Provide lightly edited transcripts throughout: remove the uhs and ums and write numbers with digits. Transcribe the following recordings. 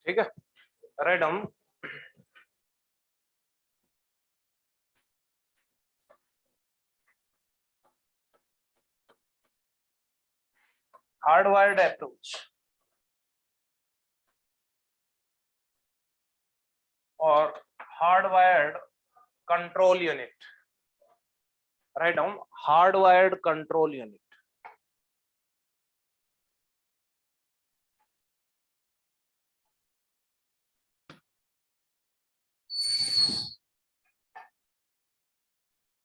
ठीक है, write down. Hardwired approach और hardwired control unit. Write down, hardwired control unit.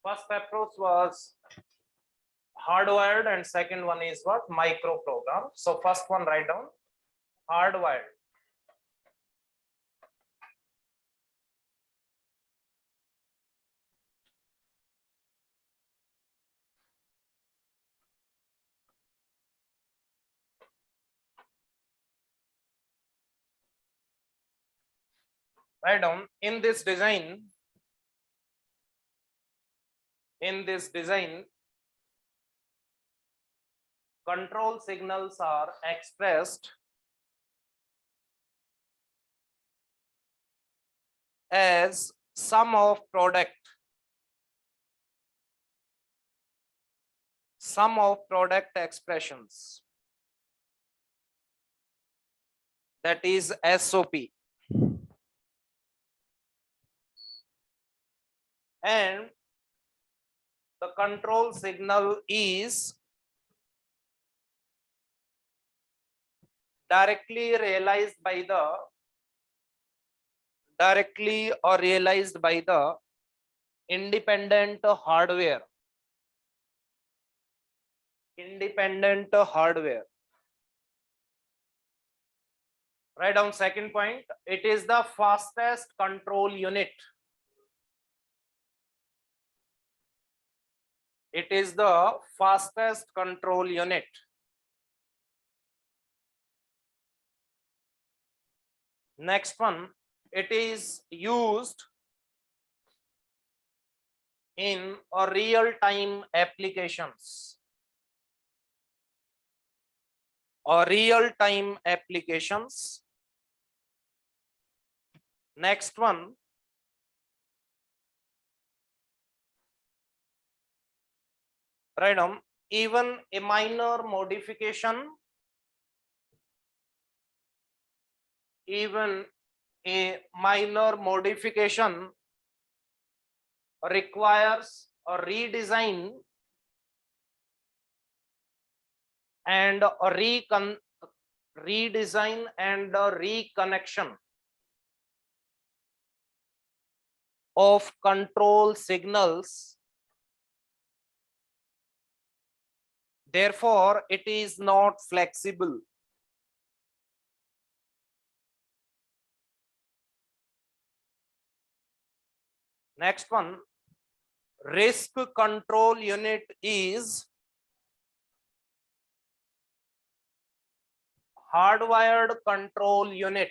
First approach was hardwired and second one is what? Microprogram. So first one write down hardwired. Write down in this design, control signals are expressed as sum of product expressions, that is SOP, and the control signal is directly realized by the independent hardware. Write down second point, it is the fastest control unit. It is the fastest control unit. Next one, it is used in a real-time applications. Next one, write down even a minor modification requires a redesign and a reconnection of control signals. Therefore, it is not flexible. Next one, RISC control unit is hardwired control unit.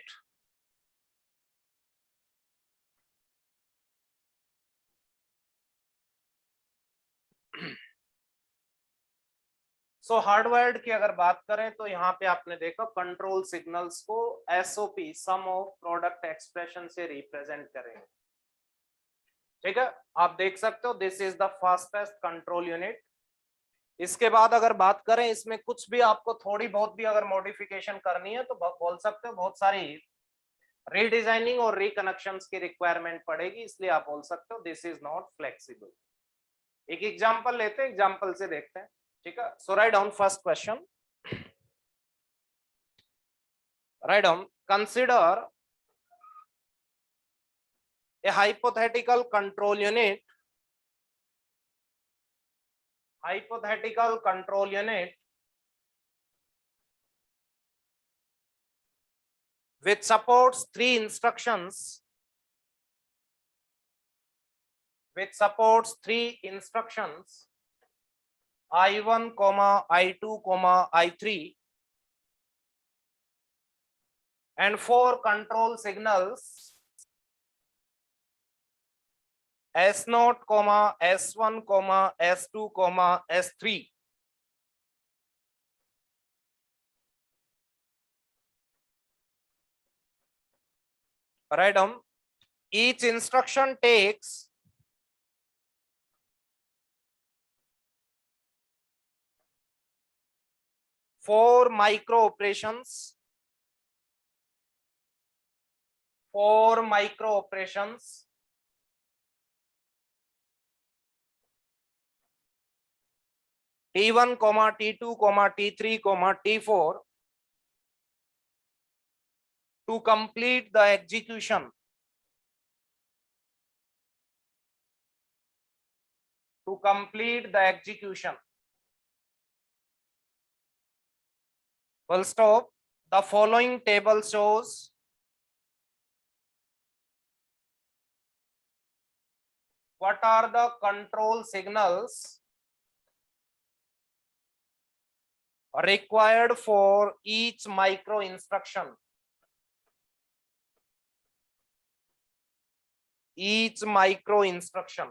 So hardwired की अगर बात करें तो यहाँ पे आपने देखा control signals को SOP sum of product expression से रिप्रेजेंट करेंगे। ठीक है, आप देख सकते हो this is the fastest control unit. इसके बाद अगर बात करें इसमें कुछ भी आपको थोड़ी बहुत भी अगर मॉडिफिकेशन करनी है तो बोल सकते हो बहुत सारी रीडिजाइनिंग और रिकनेक्शंस की रिक्वायरमेंट पड़ेगी, इसलिए आप बोल सकते हो दिस इज नॉट फ्लेक्सिबल। एक एग्जांपल लेते हैं, एग्जांपल से देखते हैं। ठीक है, so write down first question. Write down, consider a hypothetical control unit which supports three instructions I1, I2, I3 and 4 control signals S0, S1, S2, S3. write down, each instruction takes 4 micro operations. 4 micro operations. T1, T2, T3, T4 to complete the execution. To complete the execution. Full stop. The following table shows what are the control signals required for each micro instruction. Each micro instruction.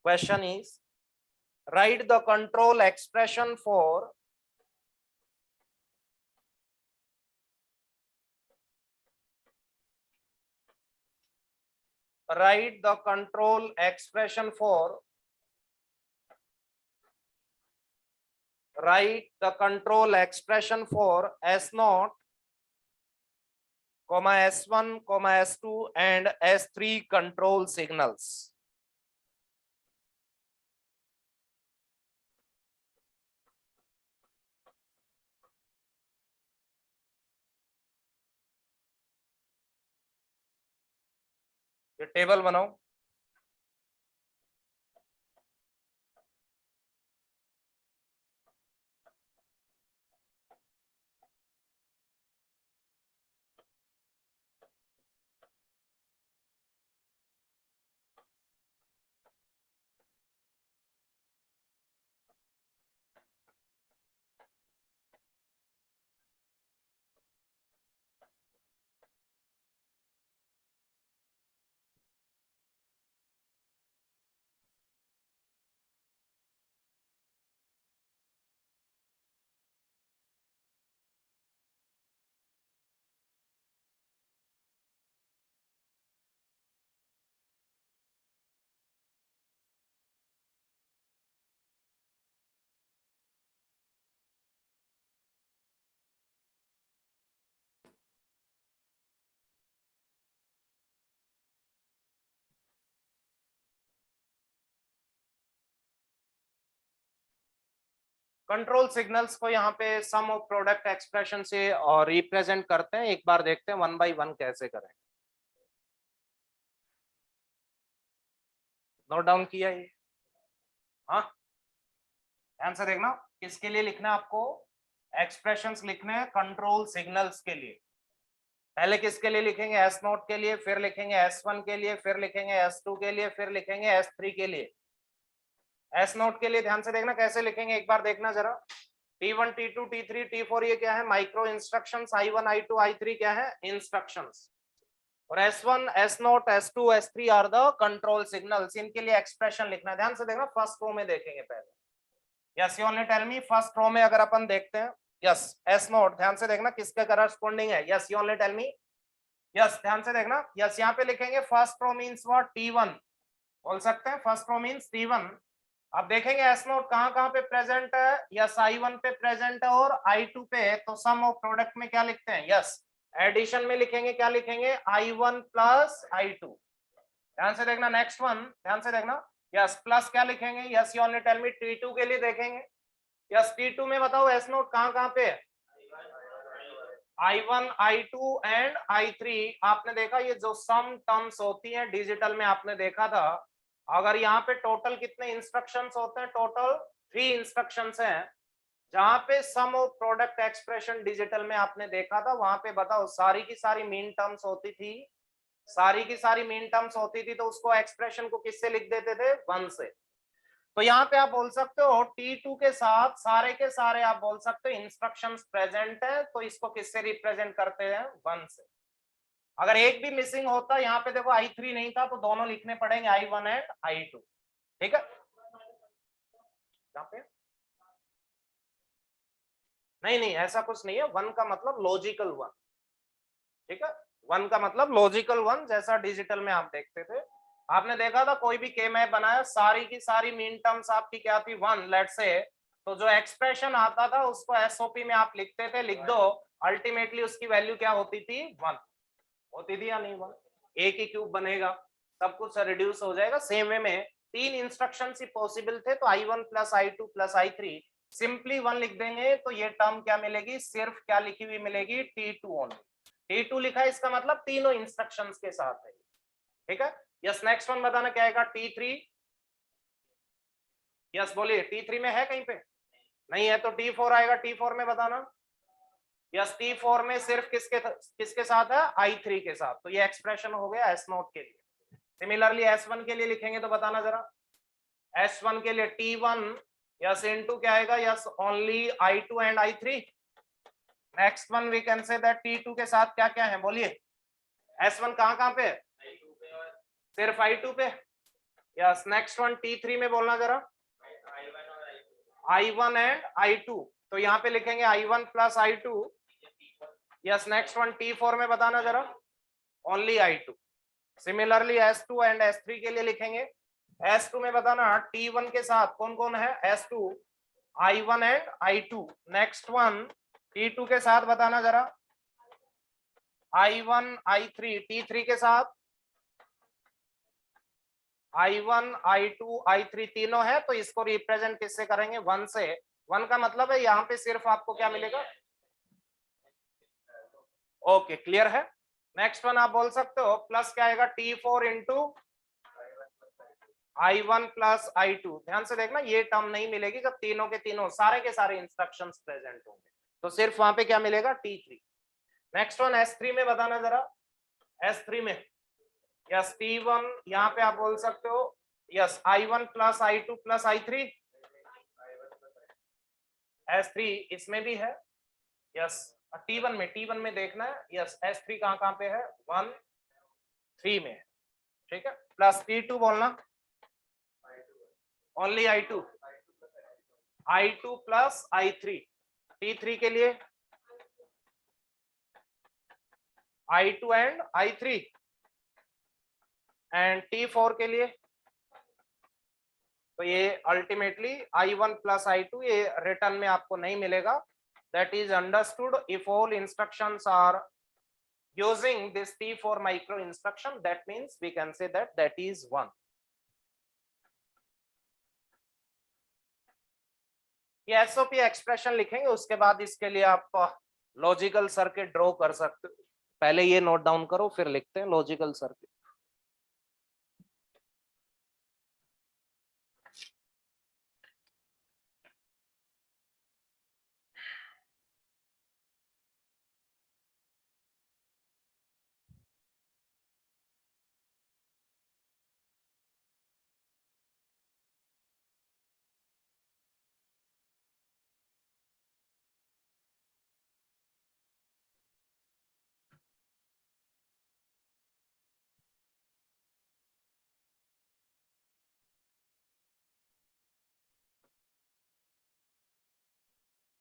Question is, write the control expression for write the control expression for write the control expression for S0, S1, S2 and S3 control signals. ये table बनाओ. Control signals को यहाँ पे सम of product expression से और represent करते हैं. एक बार देखते हैं वन बाय वन कैसे करें. नोट डाउन किया ये? हाँ, ध्यान से देखना. किसके लिए लिखना है आपको? एक्सप्रेशंस लिखने हैं कंट्रोल सिग्नल्स के लिए. पहले किसके लिए लिखेंगे? S0 के लिए, फिर लिखेंगे S1 के लिए, फिर लिखेंगे S2 के लिए, फिर लिखेंगे S3 के लिए. S0 के लिए ध्यान से देखना कैसे लिखेंगे, एक बार देखना जरा. T1, T2, T3, T4 ये क्या है? Micro instructions. I1, I2, I3 क्या है? इंस्ट्रक्शंस. और S1, S0, S2, S3 are the control signals. इनके लिए एक्सप्रेशन लिखना है. ध्यान से देखना, फर्स्ट रो में देखेंगे पहले. Yes, you only tell me. First row में अगर अपन देखते हैं, यस S0, ध्यान से देखना किसके करस्पॉन्डिंग है. Yes, you only tell me. Yes, ध्यान से देखना. यस, यहाँ पे लिखेंगे first row means what? T1 बोल सकते हैं. First row means T1. अब देखेंगे S0 कहाँ पे प्रेजेंट है. यस, I1 पे प्रेजेंट है और I2 पे. तो सम ऑफ प्रोडक्ट में क्या लिखते हैं? यस, एडिशन में लिखेंगे. क्या लिखेंगे? I1 plus I2. ध्यान से देखना. नेक्स्ट वन ध्यान से देखना. यस, प्लस क्या लिखेंगे? Yes, you only tell me. T2 के लिए देखेंगे. यस, T2 में बताओ S0 कहाँ पे है? I1, I2 and I3. आपने देखा ये जो सम टर्म्स होती हैं डिजिटल में, आपने देखा था. अगर यहाँ पे टोटल कितने इंस्ट्रक्शंस होते हैं? टोटल 3 इंस्ट्रक्शंस हैं. जहां पे सम ऑफ प्रोडक्ट एक्सप्रेशन डिजिटल में आपने देखा था, वहां पे बताओ सारी की सारी मीन टर्म्स होती थी. सारी की सारी मीन टर्म्स होती थी तो उसको एक्सप्रेशन को किससे लिख देते थे? 1 से. तो यहाँ पे आप बोल सकते हो T2 के साथ सारे के सारे आप बोल सकते हो इंस्ट्रक्शंस प्रेजेंट है. तो इसको किससे रिप्रेजेंट करते हैं? 1 से. अगर एक भी मिसिंग होता, यहाँ पे देखो I3 नहीं था, तो दोनों लिखने पड़ेंगे I1 एंड I2. ठीक है. यहाँ पे नहीं नहीं, ऐसा कुछ नहीं है। वन का मतलब लॉजिकल वन, ठीक है। वन का मतलब लॉजिकल वन, जैसा डिजिटल में आप देखते थे। आपने देखा था कोई भी के मैप बनाया, सारी की सारी मीन टर्म्स आपकी क्या थी, वन, लेट्स से। तो जो एक्सप्रेशन आता था उसको एसओपी में आप लिखते थे, लिख दो, अल्टीमेटली उसकी वैल्यू क्या होती थी, वन होती थी या नहीं, वन। ए की क्यूब बनेगा, सब कुछ रिड्यूस हो जाएगा। सेम वे में तीन इंस्ट्रक्शन ही पॉसिबल थे, तो I1 plus I2 plus I3 simply one लिख देंगे, तो ये टर्म क्या मिलेगी, सिर्फ क्या लिखी हुई मिलेगी, T2 ओनली। T2 लिखा है, इसका मतलब तीनों इंस्ट्रक्शंस के साथ है, ठीक है। यस, नेक्स्ट वन बताना क्या आएगा, T3। यस बोलिए, T3 में है कहीं पे, नहीं है तो T4 आएगा, T4 में बताना। यस, T4 में सिर्फ किसके साथ है, I3 के साथ। तो ये एक्सप्रेशन हो गया S0 के लिए। सिमिलरली S1 के लिए लिखेंगे तो बताना जरा, S1 के लिए T1 यस इनटू क्या आएगा, yes only I2 and I3। Next one we can say that T2 के साथ क्या क्या है, बोलिए। S1 कहां पे, सिर्फ I2 पे। यस, नेक्स्ट वन T3 में बोलना जरा, I1 एंड I2। तो यहाँ पे लिखेंगे I1 plus I2। Yes, next one T4 में बताना जरा, only I2। Similarly S2 and S3 के लिए लिखेंगे, S2 में बताना T1 के साथ कौन कौन है, S2, I1 and I2। Next one T2 के साथ बताना जरा, I1 I3। T3 के साथ I1 I2 I3 तीनों है, तो इसको रिप्रेजेंट किससे करेंगे, वन से। वन का मतलब है यहाँ पे सिर्फ आपको क्या मिलेगा, ओके क्लियर है। नेक्स्ट वन आप बोल सकते हो प्लस क्या आएगा, T4 into I1 plus I2। ध्यान से देखना, ये टर्म नहीं मिलेगी जब तीनों के तीनों सारे के सारे इंस्ट्रक्शंस प्रेजेंट होंगे, तो सिर्फ वहां पे क्या मिलेगा, T3। नेक्स्ट वन S3 में बताना जरा, S3 में यस T1, यहाँ पे आप बोल सकते हो yes I1 plus I2 plus I3। S3 इसमें भी है, यस T1 में देखना है, यस S3 कहाँ पे है, 1 3 में, ठीक है। प्लस T2 बोलना, only I2, I2 plus I3। T3 के लिए I2 and I3, and T4 के लिए तो ये अल्टीमेटली I1 प्लस I2, ये रिटर्न में आपको नहीं मिलेगा। That is understood if all instructions are using this T4 micro instruction, that means we can say that that is 1। ये एसओपी एक्सप्रेशन लिखेंगे, उसके बाद इसके लिए आप लॉजिकल सर्किट ड्रॉ कर सकते हो। पहले ये नोट डाउन करो, फिर लिखते हैं लॉजिकल सर्किट।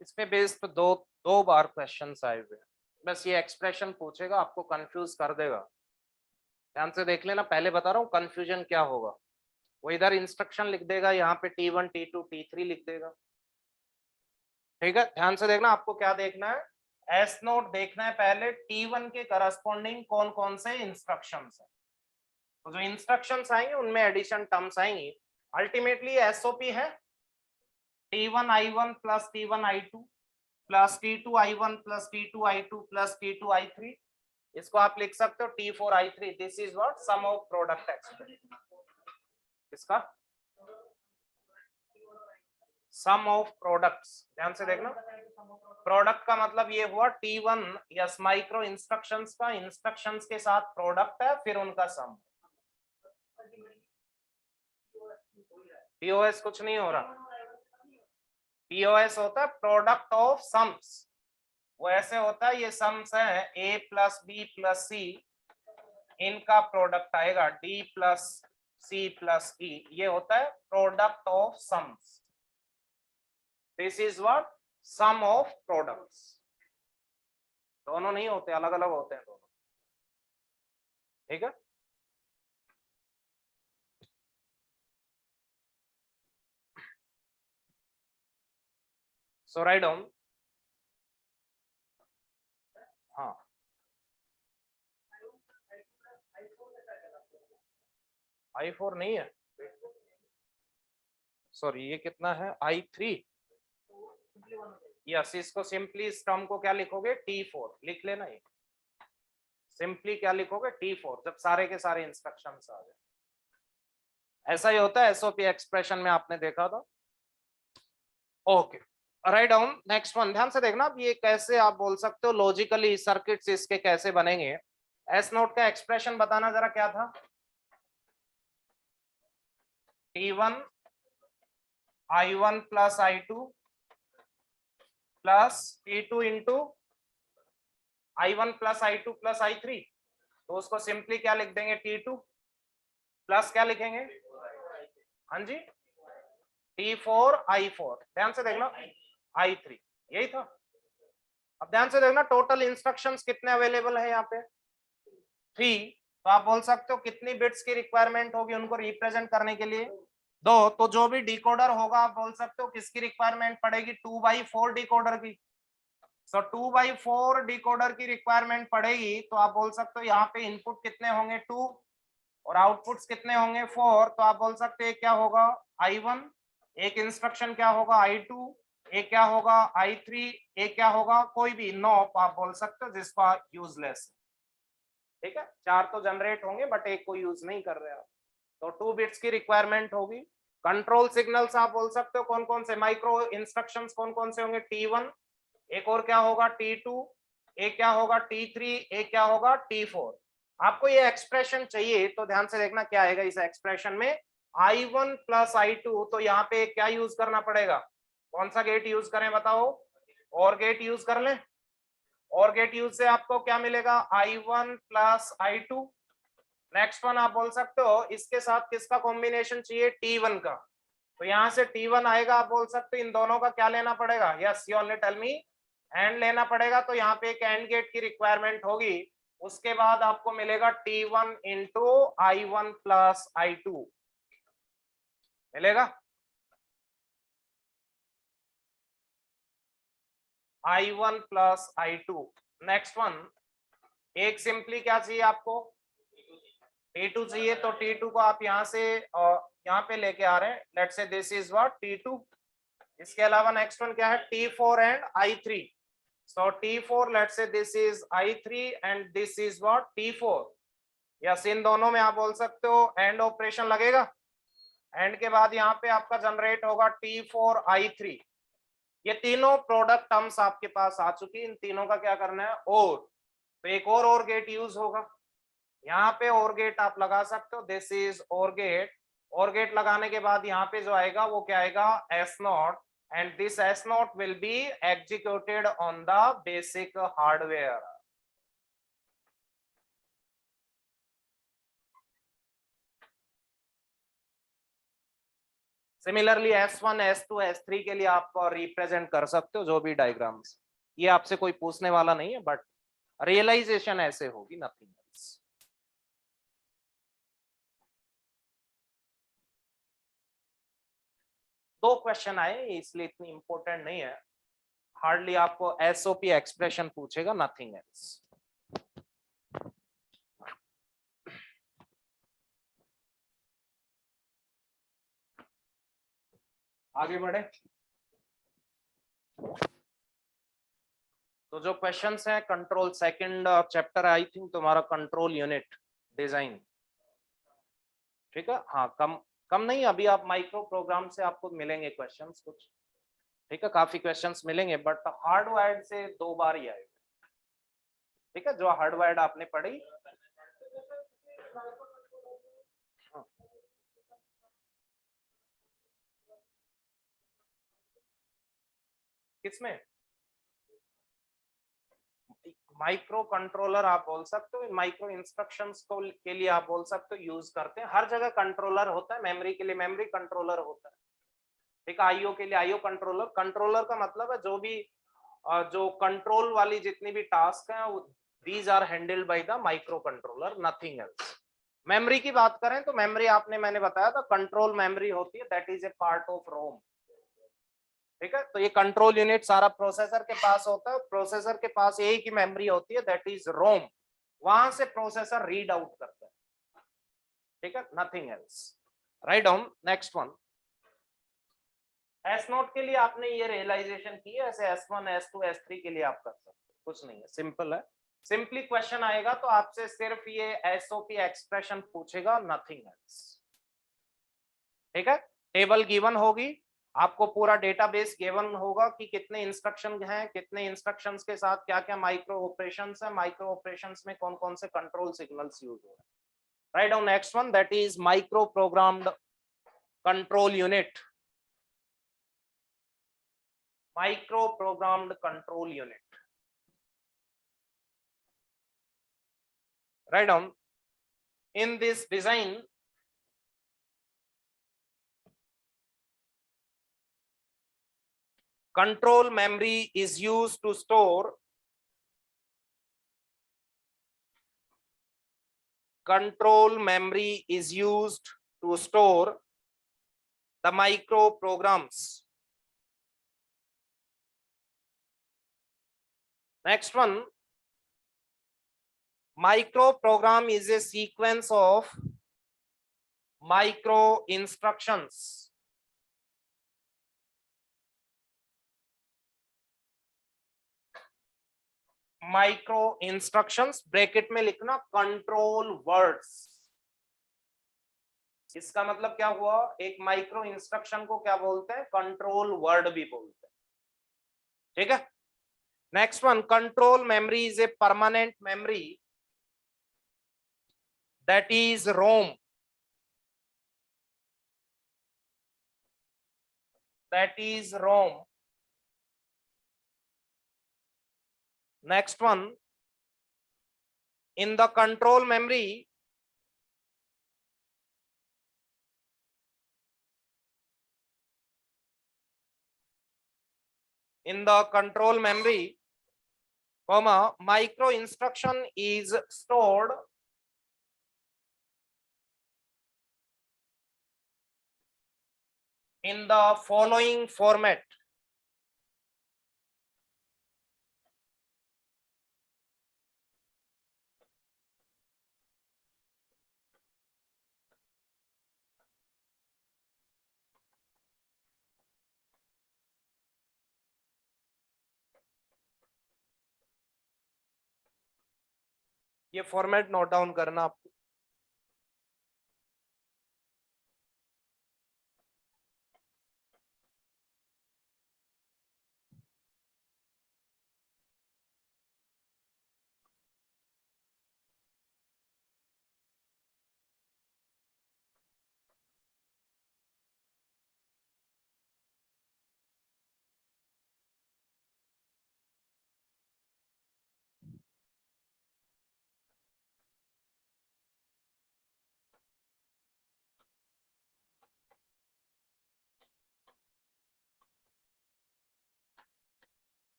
इसमें बेस्ड पे दो बार क्वेश्चंस आए हुए हैं, बस ये एक्सप्रेशन पूछेगा, आपको कंफ्यूज कर देगा। ध्यान से देख लेना, पहले बता रहा हूँ कंफ्यूजन क्या होगा। वो इधर इंस्ट्रक्शन लिख देगा, यहाँ पे T1 T2 T3 लिख देगा, ठीक है। ध्यान से देखना, आपको क्या देखना है, एस नोट देखना है पहले, T1 के करस्पॉन्डिंग कौन कौन से इंस्ट्रक्शंस है। तो जो इंस्ट्रक्शंस आएंगे उनमें एडिशन टर्म्स आएंगी। अल्टीमेटली एसओपी है T1 I1 plus T1 I2 plus T2 I1 plus T2 I2 plus T2 I3। इसको आप लिख सकते हो T4 I3। This is what, sum of product expression. इसका सम ऑफ प्रोडक्ट्स, ध्यान से देखना, प्रोडक्ट का मतलब ये हुआ T1 यस माइक्रो इंस्ट्रक्शंस का इंस्ट्रक्शंस के साथ प्रोडक्ट है, फिर उनका सम। पीओएस कुछ नहीं हो रहा, पीओएस होता है प्रोडक्ट ऑफ सम्स। वो ऐसे होता है, ये सम्स है a plus b plus c, इनका प्रोडक्ट आएगा d plus c plus e, ये होता है product of sums. This is what sum of products, दोनों नहीं होते, अलग अलग होते हैं दोनों, ठीक है। सो राइट डाउन, हाँ I4 नहीं है, सॉरी ये कितना है I3, यस, इसको सिंपली इस टर्म को क्या लिखोगे T4 लिख लेना, ये सिंपली क्या लिखोगे T4, जब सारे के सारे इंस्ट्रक्शंस आ जाए। ऐसा ही होता है एसओपी एक्सप्रेशन में, आपने देखा था। Okay, write down next one, ध्यान से देखना अब ये कैसे आप बोल सकते हो लॉजिकली सर्किट्स इसके कैसे बनेंगे। एस नोट का एक्सप्रेशन बताना जरा क्या था, T1 I1 plus I2 plus T2 into I1 plus I2 plus I3, तो उसको सिंपली क्या लिख देंगे T2 प्लस क्या लिखेंगे, हाँ जी T4 I4, ध्यान से देखना I3, यही था। अब ध्यान से देखना टोटल इंस्ट्रक्शंस कितने अवेलेबल है यहाँ पे 3, तो आप बोल सकते हो कितनी बिट्स की रिक्वायरमेंट होगी उनको रिप्रेजेंट करने के लिए 2, तो जो भी डिकोडर होगा आप बोल सकते हो किसकी रिक्वायरमेंट पड़ेगी 2/4 डिकोडर की। सो 2/4 डिकोडर की रिक्वायरमेंट पड़ेगी, तो आप बोल सकते हो यहाँ पे इनपुट कितने होंगे 2 और आउटपुट्स कितने होंगे 4, तो आप बोल सकते हैं क्या होगा I1, एक इंस्ट्रक्शन क्या होगा I2, एक क्या होगा I3, एक क्या होगा कोई भी नॉप आप बोल सकते हो जिसका यूजलेस, ठीक है। 4 तो जनरेट होंगे बट एक को यूज नहीं कर रहे आप, तो 2 बिट्स की रिक्वायरमेंट होगी। कंट्रोल सिग्नल्स आप बोल सकते हो कौन कौन से, माइक्रो इंस्ट्रक्शंस कौन कौन से होंगे T1, एक और क्या होगा T2, एक क्या होगा T3, एक क्या होगा T4। आपको ये एक्सप्रेशन चाहिए तो ध्यान से देखना क्या आएगा इस एक्सप्रेशन में I1 प्लस I2, तो यहाँ पे क्या यूज करना पड़ेगा, कौन सा गेट यूज करें बताओ, और गेट यूज कर लें, और गेट यूज से आपको क्या मिलेगा I1 plus I2। Next one आप बोल सकते हो इसके साथ किसका कॉम्बिनेशन चाहिए T1 का, तो यहाँ से T1 आएगा, आप बोल सकते हो इन दोनों का क्या लेना पड़ेगा, yes you only tell me, and लेना पड़ेगा, तो यहाँ पे एक एंड गेट की रिक्वायरमेंट होगी, उसके बाद आपको मिलेगा T1 into I1 plus I2 मिलेगा, I1 plus I2। Next one, एक सिंपली क्या चाहिए आपको T2 चाहिए, तो T2 को आप यहाँ से यहाँ पे लेके आ रहे हैं, let's say this is what T2। इसके अलावा नेक्स्ट वन क्या है T4 and I3, so T4 let's say this is I3 and this is what T4, yes in दोनों में आप बोल सकते हो एंड ऑपरेशन लगेगा, एंड के बाद यहाँ पे आपका जनरेट होगा T4 I3। ये तीनों प्रोडक्ट टर्म्स आपके पास आ चुकी, इन तीनों का क्या करना है और, तो एक और गेट यूज होगा, यहाँ पे और गेट आप लगा सकते हो, दिस इज और गेट लगाने के बाद यहाँ पे जो आएगा वो क्या आएगा S not, and this S naught will be executed on the basic hardware. Similarly S1, S2, S3 के लिए आप रिप्रेजेंट कर सकते हो जो भी डायग्राम्स, ये आपसे कोई पूछने वाला नहीं है बट रियलाइजेशन ऐसे होगी, नथिंग एल्स। दो क्वेश्चन आए इसलिए इतनी इंपॉर्टेंट नहीं है, हार्डली आपको एसओपी एक्सप्रेशन पूछेगा, नथिंग एल्स। आगे बढ़े, तो जो क्वेश्चंस हैं control second chapter I think तुम्हारा कंट्रोल यूनिट डिजाइन, ठीक है, हाँ कम कम नहीं, अभी आप माइक्रो प्रोग्राम से आपको मिलेंगे क्वेश्चंस कुछ, ठीक है, काफी क्वेश्चंस मिलेंगे बट हार्डवायर्ड से 2 बार ही आएगा, ठीक है, जो हार्डवायर्ड आपने पढ़ी। किसमें माइक्रो कंट्रोलर आप बोल सकते हो, माइक्रो इंस्ट्रक्शंस को के लिए आप बोल सकते हो यूज करते हैं, हर जगह कंट्रोलर होता है, मेमोरी के लिए मेमोरी कंट्रोलर होता है, ठीक है, आईओ के लिए आईओ कंट्रोलर, कंट्रोलर का मतलब है जो भी जो कंट्रोल वाली जितनी भी टास्क हैं these are handled by the micro controller, nothing else. Memory की बात करें तो मेमोरी मैंने बताया था कंट्रोल मेमोरी होती है, that is a part of ROM. ठीक है, तो ये कंट्रोल यूनिट सारा प्रोसेसर के पास होता है, प्रोसेसर के पास एक ही मेमोरी होती है दैट इज रोम, वहां से प्रोसेसर रीड आउट करता है। ठीक है, nothing else. Write down next one. S note के लिए आपने ये रियलाइजेशन की है, ऐसे S1 S2 S3 के लिए आप कर सकते हैं, कुछ नहीं है, सिंपल है। सिंपली क्वेश्चन आएगा तो आपसे सिर्फ ये एसओपी एक्सप्रेशन पूछेगा, नथिंग एल्स। ठीक है, टेबल गिवन होगी, आपको पूरा डेटाबेस गिवन होगा कि कितने इंस्ट्रक्शन हैं, कितने इंस्ट्रक्शंस के साथ क्या क्या माइक्रो ऑपरेशंस है, माइक्रो ऑपरेशंस में कौन कौन से कंट्रोल सिग्नल्स यूज हो रहे हैं। Write down next one, that is micro programmed control unit. Micro programmed control unit. Write down, in this design, control memory is used to store the micro programs. Next one, micro program is a sequence of micro instructions. Micro instructions bracket में लिखना control words. इसका मतलब क्या हुआ, एक micro instruction को क्या बोलते हैं, कंट्रोल वर्ड भी बोलते हैं। ठीक है, next one, control memory is a permanent memory that is ROM, that is ROM. Next one, in the control memory, comma, micro instruction is stored in the following format. ये format note down करना आपको।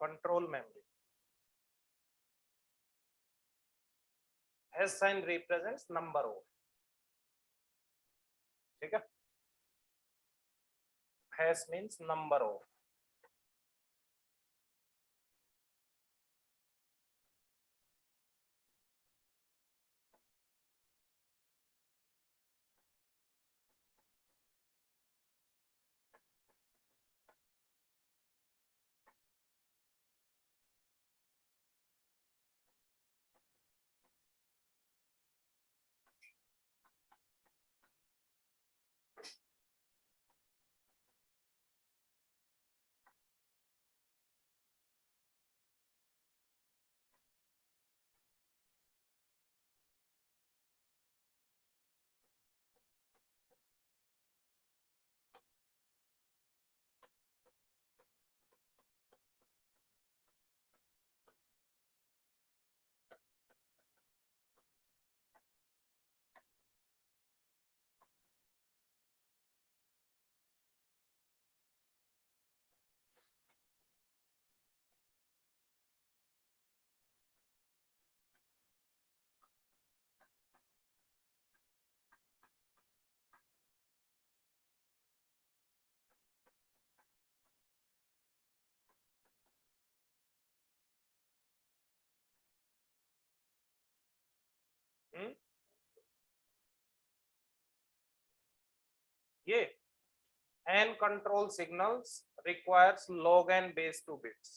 Control memory, hash sign represents number of, ठीक है, hash means number of. ये and control signals requires log and base 2 bits.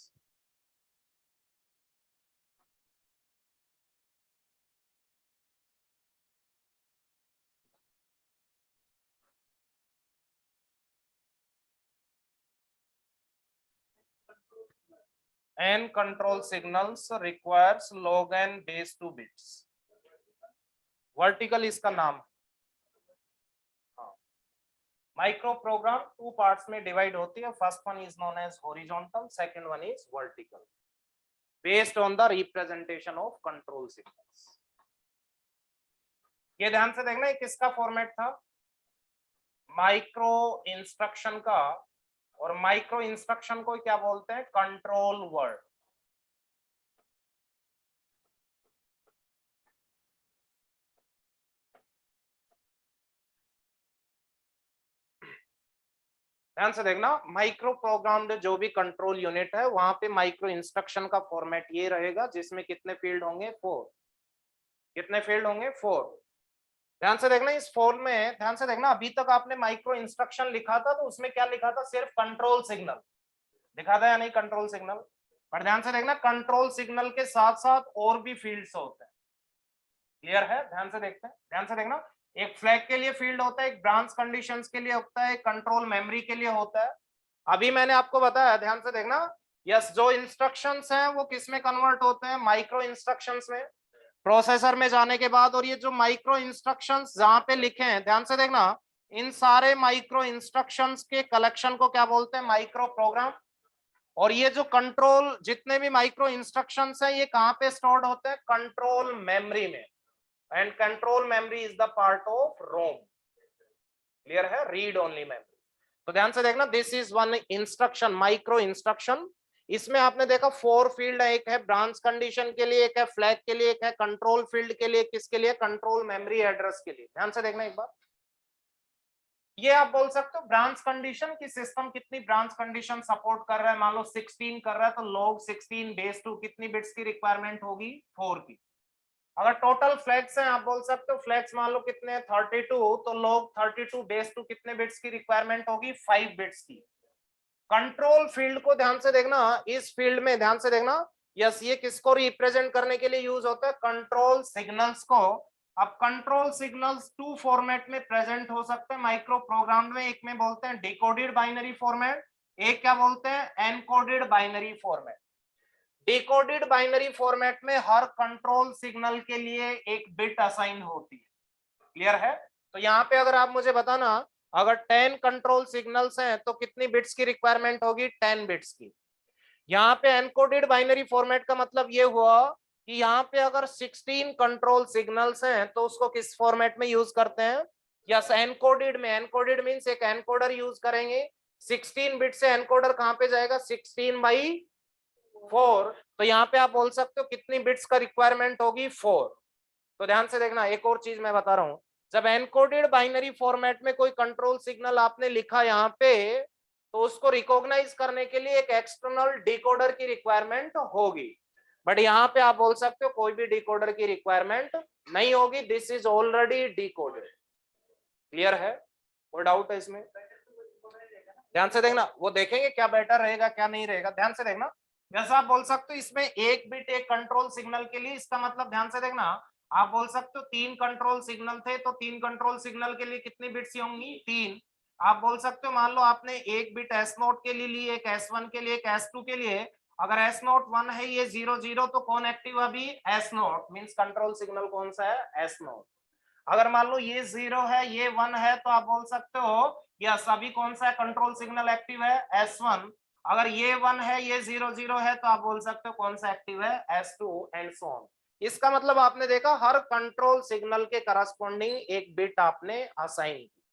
And control signals requires log and base 2 bits. Vertical इसका नाम। Micro program two parts में divide होती है, first one is known as horizontal, second one is vertical, based on the representation of control signals. ये ध्यान से देखना, ये किसका फॉर्मेट था, माइक्रो इंस्ट्रक्शन का, और माइक्रो इंस्ट्रक्शन को क्या बोलते हैं, कंट्रोल वर्ड। ध्यान से देखना, माइक्रो प्रोग्राम्ड जो भी कंट्रोल यूनिट है वहां पे माइक्रो इंस्ट्रक्शन का फॉर्मेट ये रहेगा, जिसमें कितने फील्ड होंगे, 4। कितने फील्ड होंगे, 4। ध्यान से देखना, इस फॉर्म में ध्यान से देखना, अभी तक आपने माइक्रो इंस्ट्रक्शन लिखा था तो उसमें क्या लिखा था, सिर्फ कंट्रोल सिग्नल लिखा था या नहीं, कंट्रोल सिग्नल। पर ध्यान से देखना, कंट्रोल सिग्नल के साथ साथ और भी फील्ड्स होते हैं। क्लियर है, ध्यान से देखते हैं, ध्यान से देखना, एक फ्लैग के लिए फील्ड होता है, एक ब्रांच कंडीशंस के लिए होता है, एक कंट्रोल मेमोरी के लिए होता है। अभी मैंने आपको बताया, ध्यान से देखना, यस, जो इंस्ट्रक्शंस हैं वो किस में कन्वर्ट होते हैं, माइक्रो इंस्ट्रक्शंस में, प्रोसेसर में जाने के बाद। और ये जो माइक्रो इंस्ट्रक्शंस जहां पे लिखे हैं, ध्यान से देखना, इन सारे माइक्रो इंस्ट्रक्शंस के कलेक्शन को क्या बोलते हैं, माइक्रो प्रोग्राम। और ये जो कंट्रोल, जितने भी माइक्रो इंस्ट्रक्शंस हैं, ये कहां पे स्टोर्ड होते हैं, कंट्रोल मेमोरी में, and control memory is the part of ROM. Clear है, रीड ओनली मेमोरी। तो ध्यान से देखना, this is one instruction, micro instruction. इसमें आपने देखा 4 फील्ड है, एक है ब्रांच कंडीशन के लिए, एक है फ्लैग के लिए, एक है कंट्रोल फील्ड के लिए, किसके लिए, कंट्रोल मेमोरी एड्रेस के लिए। ध्यान से देखना एक बार, ये आप बोल सकते हो ब्रांच कंडीशन की सिस्टम कितनी ब्रांच कंडीशन सपोर्ट कर रहा है, मान लो 16 कर रहा है तो log 16 बेस 2 कितनी बिट्स की रिक्वायरमेंट होगी, 4 की। अगर टोटल फ्लैग्स हैं, आप बोल सकते हो फ्लैग्स मान लो कितने हैं, 32, तो log 32 बेस 2 कितने बिट्स की रिक्वायरमेंट होगी, 5 बिट्स की। कंट्रोल फील्ड को ध्यान से देखना, इस फील्ड में ध्यान से देखना, यस, ये किसको रिप्रेजेंट करने के लिए यूज होता है, कंट्रोल सिग्नल्स को। अब कंट्रोल सिग्नल्स 2 फॉर्मेट में प्रेजेंट हो सकते हैं माइक्रो प्रोग्राम में, एक में बोलते हैं डिकोडेड बाइनरी फॉर्मेट, एक क्या बोलते हैं, encoded binary format. Decoded binary format में हर कंट्रोल सिग्नल के लिए एक बिट असाइन होती है। क्लियर है, तो यहाँ पे अगर आप मुझे बताना, अगर 10 कंट्रोल सिग्नल्स हैं तो कितनी बिट्स की रिक्वायरमेंट होगी, 10 बिट्स की। यहाँ पे एनकोडेड बाइनरी फॉर्मेट का मतलब ये हुआ कि यहाँ पे अगर 16 कंट्रोल सिग्नल्स हैं तो उसको किस फॉर्मेट में यूज करते हैं, यस, एनकोडेड में। एनकोडेड मींस एक एनकोडर यूज करेंगे, 16 बिट से एनकोडर कहां पे जाएगा, 16/4, 4, तो यहाँ पे आप बोल सकते हो कितनी बिट्स का रिक्वायरमेंट होगी 4। तो ध्यान से देखना, एक और चीज मैं बता रहा हूं, जब एनकोडेड बाइनरी फॉर्मेट में कोई कंट्रोल सिग्नल आपने लिखा यहाँ पे, तो उसको रिकॉग्नाइज करने के लिए एक एक्सटर्नल डिकोडर की रिक्वायरमेंट होगी। बट यहाँ पे आप बोल सकते हो कोई भी डिकोडर की रिक्वायरमेंट नहीं होगी, this is already decoded. Clear है? कोई डाउट है इसमें? ध्यान से देखना, वो देखेंगे क्या बेटर रहेगा क्या नहीं रहेगा। ध्यान से देखना, जैसा आप बोल सकते हो इसमें एक बिट एक कंट्रोल सिग्नल के लिए, इसका मतलब ध्यान से देखना, आप बोल सकते हो 3 कंट्रोल सिग्नल थे, तो 3 कंट्रोल सिग्नल के लिए कितनी बिट्स होंगी? 3। आप बोल सकते हो मान लो आपने एक बिट एस नोट के लिए ली, एक S1 के लिए, एक S2 के लिए। अगर एस नोट 1 है, ये 0 0, तो कौन एक्टिव अभी? S note, means control signal कौन सा है? S note. अगर मान लो ये 0 है, ये 1 है, तो आप बोल सकते हो यस अभी कौन सा कंट्रोल सिग्नल एक्टिव है? S1। अगर ये 1 है, ये 0 0 है, तो आप बोल सकते हो कौन सा एक्टिव है? S2 and so on. इसका मतलब आपने देखा हर कंट्रोल सिग्नल के करस्पॉन्डिंग एक बिट आपने असाइन की।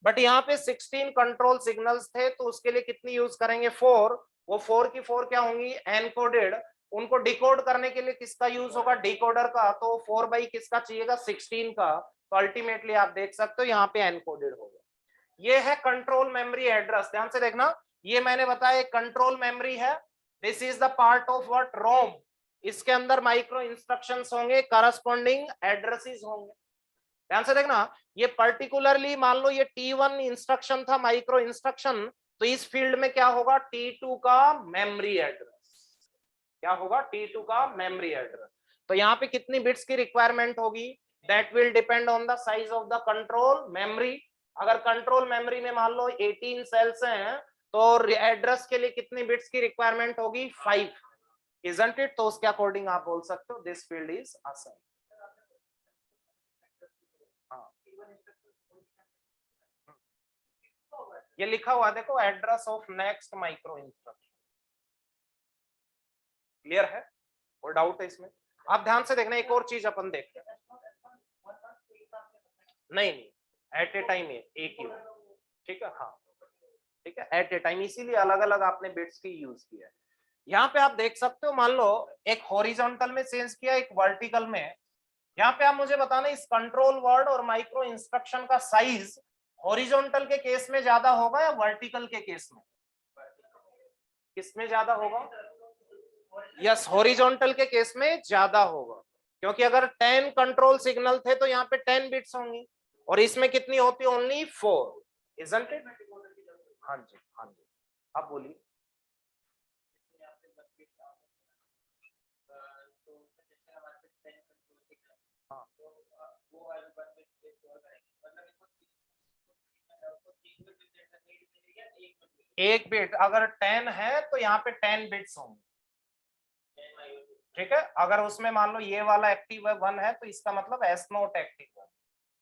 बट यहाँ पे 16 कंट्रोल सिग्नल्स थे, तो उसके लिए कितनी यूज करेंगे? 4। वो 4 की 4 क्या होंगी? एनकोडेड। उनको डिकोड करने के लिए किसका यूज होगा? डिकोडर का। तो 4 बाई किसका चाहिएगा? 16 का। तो अल्टीमेटली आप देख सकते हो यहाँ पे एनकोडेड होगा। ये है कंट्रोल मेमोरी एड्रेस। ध्यान से देखना, ये मैंने बताया एक कंट्रोल मेमोरी है, this is the part of what? ROM. इसके अंदर माइक्रो इंस्ट्रक्शंस होंगे, करस्पॉन्डिंग एड्रेसेस होंगे। ध्यान से देखना, ये पर्टिकुलरली मान लो ये T1 इंस्ट्रक्शन था, माइक्रो इंस्ट्रक्शन, तो इस फील्ड में क्या होगा? T2 का मेमोरी एड्रेस। क्या होगा? T2 का मेमोरी एड्रेस। तो यहाँ पे कितनी बिट्स की रिक्वायरमेंट होगी? That will depend on the size of the control memory. अगर कंट्रोल मेमोरी में मान लो 18 सेल्स हैं, तो एड्रेस के लिए कितनी बिट्स की रिक्वायरमेंट होगी? 5, इजंट इट? तो उसके अकॉर्डिंग आप बोल सकते हो दिस फील्ड इज असाइन। ये लिखा हुआ देखो, address of next micro instruction. Clear है? और डाउट है इसमें? आप ध्यान से देखना, एक और चीज अपन देखते हैं। नहीं नहीं, एट ए टाइम एक ही, ठीक है? हाँ ठीक है, एट ए टाइम, इसीलिए अलग अलग आपने बिट्स की यूज किया है। यहाँ पे आप देख सकते हो, मान लो एक हॉरिजॉन्टल में चेंज किया, एक वर्टिकल में। यहाँ पे आप मुझे बताना, इस कंट्रोल वर्ड और माइक्रो इंस्ट्रक्शन का साइज हॉरिजॉन्टल के केस में ज्यादा होगा या वर्टिकल के केस में? किसमें ज्यादा होगा? यस, हॉरिजॉन्टल के केस में ज्यादा होगा, क्योंकि अगर 10 कंट्रोल सिग्नल थे, तो यहाँ पे 10 बिट्स होंगी, और इसमें कितनी होती? Only 4, isn't it? हाँ जी, हाँ जी, आप बोलिए। हाँ, एक बिट अगर 10 है, तो यहाँ पे 10 बिट्स होंगे, ठीक है? अगर उसमें मान लो ये वाला एक्टिव है 1 है, तो इसका मतलब एस नोट एक्टिव है।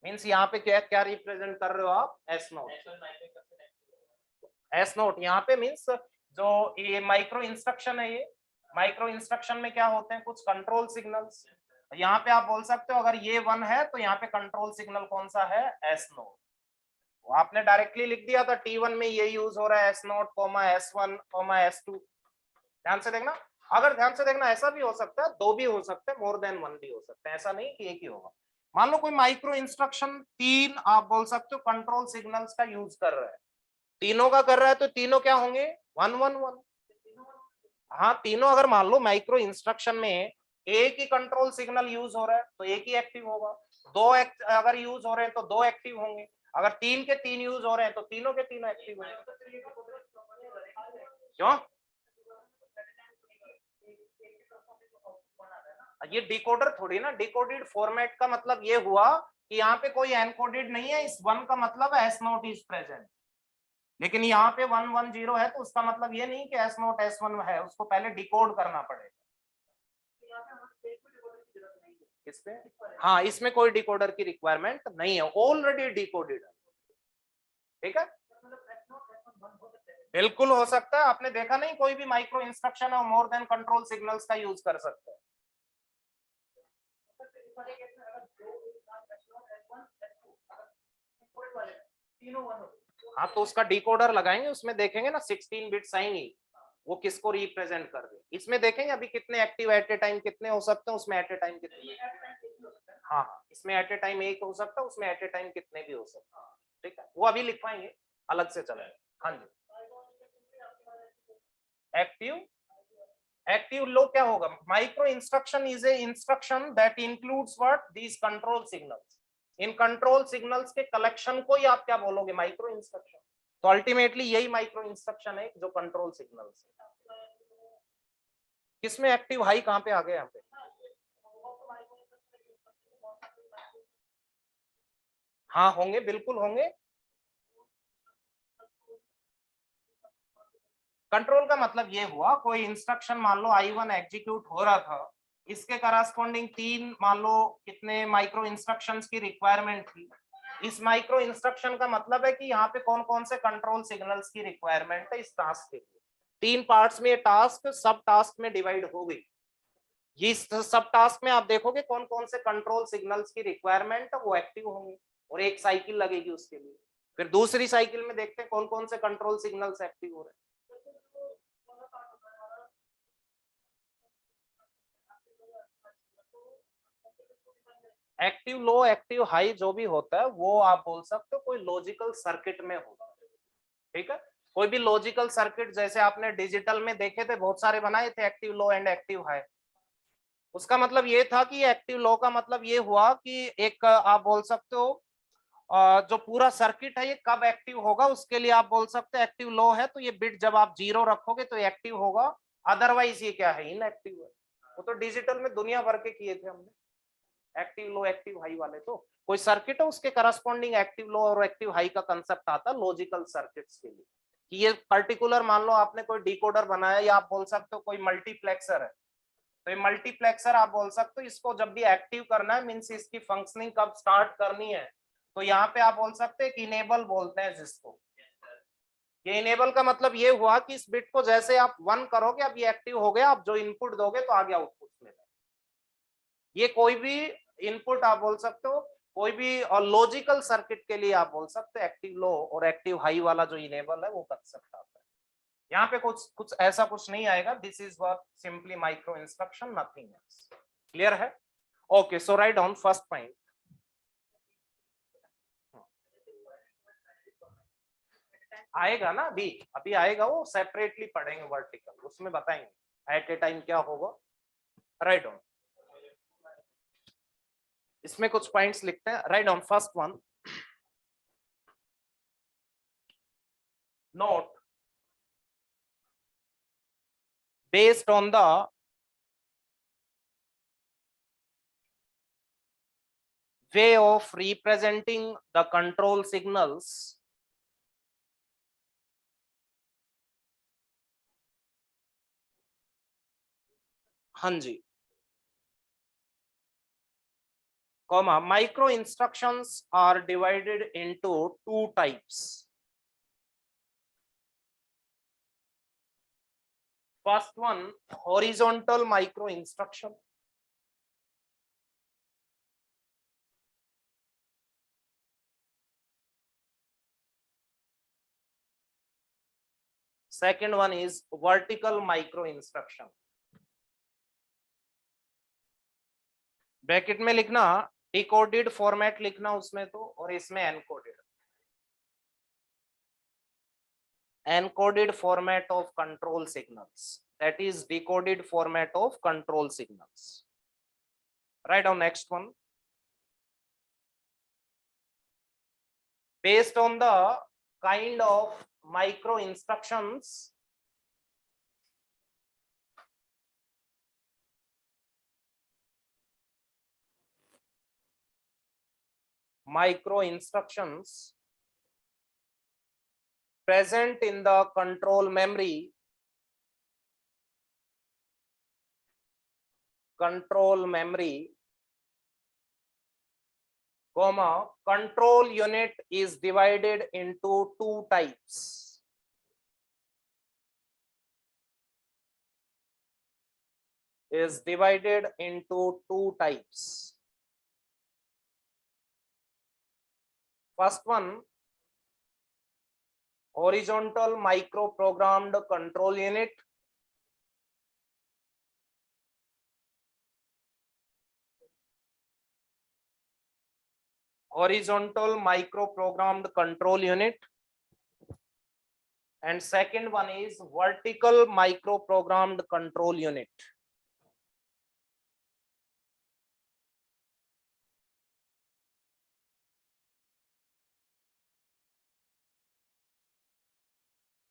मीन्स यहाँ पे क्या क्या रिप्रेजेंट कर रहे हो आप? S note. एस नोट यहाँ पे मीन्स जो ये माइक्रो इंस्ट्रक्शन है, ये माइक्रो इंस्ट्रक्शन में क्या होते हैं? कुछ कंट्रोल सिग्नल्स। यहाँ पे आप बोल सकते हो अगर ये 1 है, तो यहाँ पे कंट्रोल सिग्नल कौन सा है? S note. आपने डायरेक्टली लिख दिया था T1 में ये यूज हो रहा है, S note comma S1 comma S2। ध्यान से देखना, अगर ध्यान से देखना, ऐसा भी हो सकता है, 2 भी हो सकते हैं, मोर देन 1 भी हो सकते हैं, ऐसा नहीं कि एक ही होगा। मान लो कोई माइक्रो इंस्ट्रक्शन 3 आप बोल सकते हो कंट्रोल सिग्नल्स का यूज कर रहा है, तीनों का कर रहा है, तो तीनों क्या होंगे? 1 1 1। हाँ, तीनों अगर मान लो माइक्रो इंस्ट्रक्शन में एक ही कंट्रोल सिग्नल यूज हो रहा है, तो एक ही एक्टिव होगा। अगर यूज हो रहे हैं, तो 2 एक्टिव होंगे। अगर 3 के 3 यूज हो रहे हैं, तो तीनों के तीनों एक्टिव होंगे। क्यों? ये डिकोडर थोड़ी ना, डिकोडेड फॉर्मेट का मतलब ये हुआ कि यहाँ पे कोई एनकोडेड नहीं है, इस 1 का मतलब एस नोट इज प्रेजेंट। लेकिन यहाँ पे 1 1 0 है, तो उसका मतलब ये नहीं कि एस नोट S1 है, उसको पहले डिकोड करना पड़ेगा। किसपे? हाँ, इसमें कोई डिकोडर की रिक्वायरमेंट नहीं है, ऑलरेडी डिकोडेड है, ठीक है? बिल्कुल हो सकता है, आपने देखा नहीं कोई भी माइक्रो इंस्ट्रक्शन और मोर देन कंट्रोल सिग्नल्स का यूज कर सकते हैं। हाँ, तो उसका डिकोडर लगाएंगे, उसमें देखेंगे ना 16 बिट्स आएंगी, वो किसको रिप्रेजेंट कर रहे हैं। इसमें देखेंगे अभी कितने एक्टिव एट ए टाइम कितने हो सकते हैं, उसमें एट ए टाइम कितने, हाँ हाँ, इसमें एट ए टाइम एक हो सकता है, उसमें एट ए टाइम कितने भी हो सकते हैं। ठीक है, वो अभी लिखवाएंगे अलग से चलेगा। हाँ जी, एक्टिव एक्टिव लो क्या होगा, micro instruction is a instruction that includes what, these control signals. In control signals के कलेक्शन को ही आप क्या बोलोगे, माइक्रो इंस्ट्रक्शन। तो अल्टीमेटली यही माइक्रो इंस्ट्रक्शन है जो कंट्रोल सिग्नल्स है। किसमें एक्टिव हाई कहां पे आ गए यहाँ पे, हाँ होंगे, बिल्कुल होंगे। कंट्रोल का मतलब ये हुआ कोई इंस्ट्रक्शन मान लो I1 एग्जीक्यूट हो रहा था, इसके करस्पॉन्डिंग 3 मान लो कितने माइक्रो इंस्ट्रक्शंस की रिक्वायरमेंट थी। इस माइक्रो इंस्ट्रक्शन का मतलब है कि यहाँ पे कौन कौन से कंट्रोल सिग्नल्स की रिक्वायरमेंट है इस टास्क के लिए। 3 पार्ट्स में ये टास्क सब टास्क में डिवाइड हो गई। ये सब टास्क में आप देखोगे कौन कौन से कंट्रोल सिग्नल्स की रिक्वायरमेंट है वो एक्टिव होंगे, और एक साइकिल लगेगी उसके लिए। फिर दूसरी साइकिल में देखते हैं कौन कौन से कंट्रोल सिग्नल्स एक्टिव हो रहे हैं। एक्टिव लो एक्टिव हाई जो भी होता है वो आप बोल सकते हो कोई लॉजिकल सर्किट में होता है। ठीक है, कोई भी लॉजिकल सर्किट जैसे आपने डिजिटल में देखे थे बहुत सारे बनाए थे active low and active high. उसका मतलब ये था कि एक्टिव लो का मतलब ये हुआ कि एक आप बोल सकते हो जो पूरा सर्किट है ये कब एक्टिव होगा उसके लिए आप बोल सकते हो एक्टिव लो है तो ये बिट जब आप 0 रखोगे तो एक्टिव होगा, अदरवाइज ये क्या है, इनएक्टिव है। वो तो डिजिटल में दुनिया भर के किए थे हमने एक्टिव लो एक्टिव हाई वाले। तो कोई सर्किट है उसके करस्पॉन्डिंग एक्टिव लो और एक्टिव हाई का कंसेप्ट आता है लॉजिकल सर्किट्स के लिए, कि ये पर्टिकुलर मान लो आपने कोई डिकोडर बनाया या आप बोल सकते हो कोई मल्टीप्लेक्सर है, तो ये मल्टीप्लेक्सर आप बोल सकते हो इसको जब भी एक्टिव करना है मींस इसकी फंक्शनिंग कब स्टार्ट करनी है, तो यहाँ पे आप बोल सकते हैं कि इनेबल बोलते हैं जिसको। ये इनेबल का मतलब ये हुआ कि इस बिट को जैसे आप 1 करोगे अब ये एक्टिव हो गया, आप जो इनपुट दोगे तो आगे आउटपुट मिलेगा। ये कोई भी इनपुट आप बोल सकते हो कोई भी, और लॉजिकल सर्किट के लिए आप बोल सकते हो एक्टिव लो और एक्टिव हाई वाला जो इनेबल है वो कंसेप्ट आता है। यहाँ पे कुछ कुछ ऐसा कुछ नहीं आएगा, this is what simply micro instruction, nothing else. Clear है? ओके, सो राइट डाउन फर्स्ट पॉइंट। आएगा ना, अभी अभी आएगा, वो सेपरेटली पढ़ेंगे वर्टिकल, उसमें बताएंगे एट ए टाइम क्या होगा। राइट डाउन, इसमें कुछ पॉइंट्स लिखते हैं। Right down first one, note based on the way of representing the control signals, हाँ जी, comma, micro instructions are divided into 2 types. First one, horizontal micro instruction. Second one is vertical micro instruction. Bracket में लिखना decoded format लिखना उसमें तो, और इसमें encoded, encoded format of control signals, that is decoded format of control signals. Write down next one, based on the kind of micro instructions present in the control memory, comma, control unit is divided into 2 types. Is divided into 2 types. First one, horizontal micro programmed control unit. horizontal microprogrammed control unit, and second one is vertical microprogrammed control unit.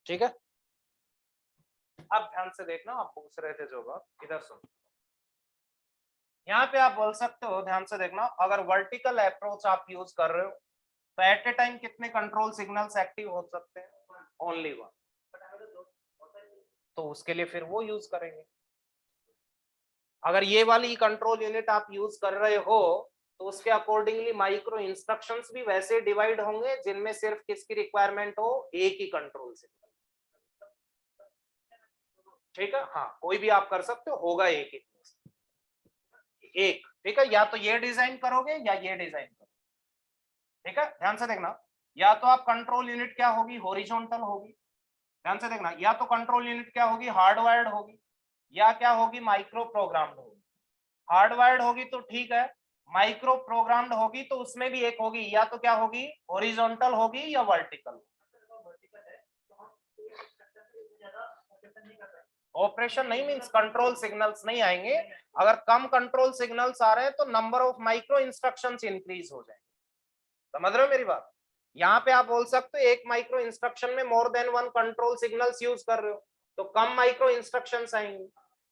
ठीक है, अब ध्यान से देखना, आप पूछ रहे थे जो बात, इधर सुन। यहाँ पे आप बोल सकते हो, ध्यान से देखना, अगर वर्टिकल अप्रोच आप यूज कर रहे हो तो एट ए टाइम कितने कंट्रोल सिग्नल्स एक्टिव हो सकते हैं? Only one. तो उसके लिए फिर वो यूज करेंगे। अगर ये वाली कंट्रोल यूनिट आप यूज कर रहे हो तो उसके अकॉर्डिंगली माइक्रो इंस्ट्रक्शंस भी वैसे डिवाइड होंगे जिनमें सिर्फ किसकी रिक्वायरमेंट हो? एक ही कंट्रोल सिग्नल। ठीक है, हाँ, कोई भी आप कर सकते हो, होगा एक ही एक। ठीक है, या तो ये डिजाइन करोगे या ये डिजाइन करोगे। ठीक है, ध्यान से देखना, या तो आप कंट्रोल यूनिट क्या होगी? हॉरिजॉन्टल होगी। ध्यान से देखना, या तो कंट्रोल यूनिट क्या होगी? हार्डवायर्ड होगी, या क्या होगी? माइक्रो प्रोग्राम्ड होगी। हार्डवायर्ड होगी तो ठीक है, माइक्रो प्रोग्राम्ड होगी तो उसमें भी एक होगी, या तो क्या होगी? हॉरिजॉन्टल होगी या वर्टिकल। ऑपरेशन नहीं मींस कंट्रोल सिग्नल्स नहीं आएंगे। अगर कम कंट्रोल सिग्नल्स आ रहे हैं तो number of micro instructions increase हो जाएंगे। समझ रहे हो मेरी बात? यहाँ पे आप बोल सकते हो एक माइक्रो इंस्ट्रक्शन में मोर than one control signals use कर रहे हो तो कम माइक्रो इंस्ट्रक्शंस आएंगे।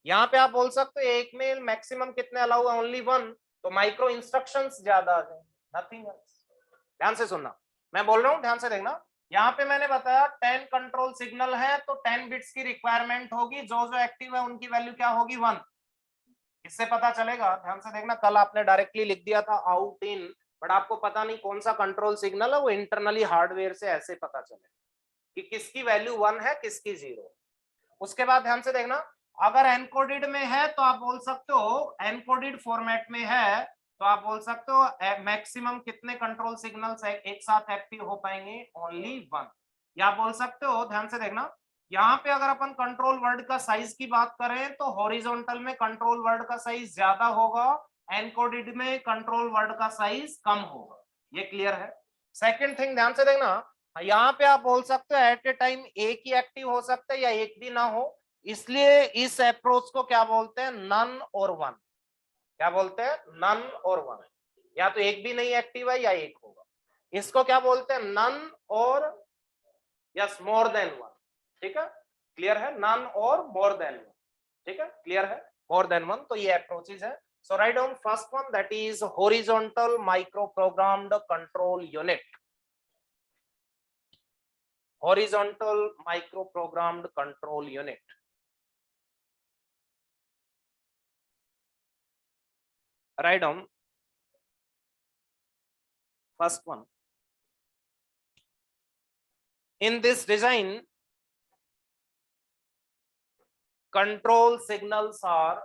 यहाँ पे आप बोल सकते हो एक में मैक्सिमम कितने अलाउ है? ओनली वन, तो माइक्रो इंस्ट्रक्शंस ज्यादा आ जाएंगे, नथिंग एल्स। ध्यान से सुनना, मैं बोल रहा हूँ, ध्यान से देखना। यहाँ पे मैंने बताया 10 कंट्रोल सिग्नल है तो 10 बिट्स की रिक्वायरमेंट होगी, जो जो एक्टिव है उनकी वैल्यू क्या होगी? 1। इससे पता चलेगा, ध्यान से देखना, कल आपने डायरेक्टली लिख दिया था आउट इन, बट आपको पता नहीं कौन सा कंट्रोल सिग्नल है, वो इंटरनली हार्डवेयर से ऐसे पता चले कि किसकी वैल्यू 1 है, किसकी 0। उसके बाद ध्यान से देखना, अगर एनकोडेड में है तो आप बोल सकते हो, एनकोडेड फॉर्मेट में है तो आप बोल सकते हो मैक्सिमम कितने कंट्रोल सिग्नल्स एक साथ एक्टिव हो पाएंगे? ओनली 1। या बोल सकते हो, ध्यान से देखना, यहाँ पे अगर अपन कंट्रोल वर्ड का साइज की बात करें तो हॉरिजॉन्टल में कंट्रोल वर्ड का साइज ज्यादा होगा, एनकोडेड में कंट्रोल वर्ड का साइज कम होगा। ये क्लियर है? सेकंड थिंग, ध्यान से देखना, यहाँ पे आप बोल सकते हो एट ए टाइम एक ही एक्टिव हो सकता है या एक भी ना हो, इसलिए इस अप्रोच को क्या बोलते हैं? नन और वन। क्या बोलते हैं? नन और वन। या तो एक भी नहीं एक्टिव है या एक होगा, इसको क्या बोलते हैं? नन और यस मोर देन वन। ठीक है, क्लियर है? नन और मोर देन वन। ठीक है, क्लियर है? मोर देन वन, तो ये अप्रोचेस है। So write down first one, that is horizontal micro programmed control unit. horizontal microprogrammed control unit. Write down first one. In this design, control signals are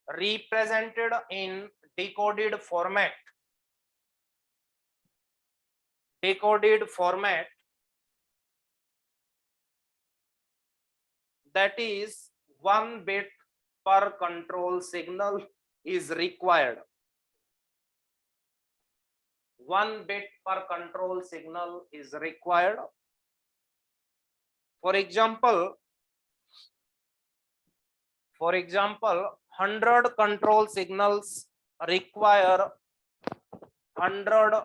represented in decoded format. Decoded format, that is 1 bit per control signal is required. 1 bit per control signal is required. For example, 100 control signals require 100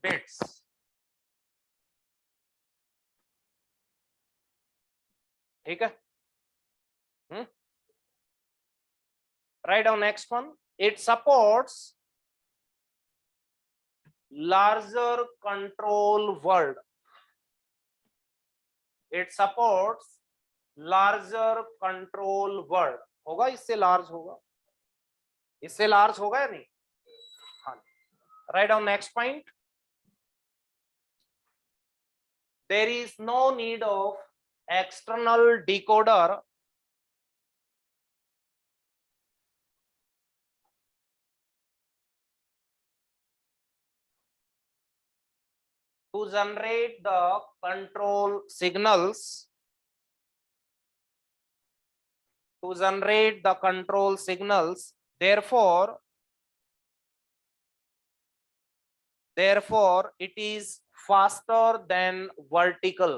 bits. ठीक है? Write down next one. It supports larger control word. It supports larger control word. होगा, इससे large होगा, इससे large होगा या नहीं? हाँ. Write down next point. There is no need of external decoder to generate the control signals. To generate the control signals, therefore therefore it is faster than vertical.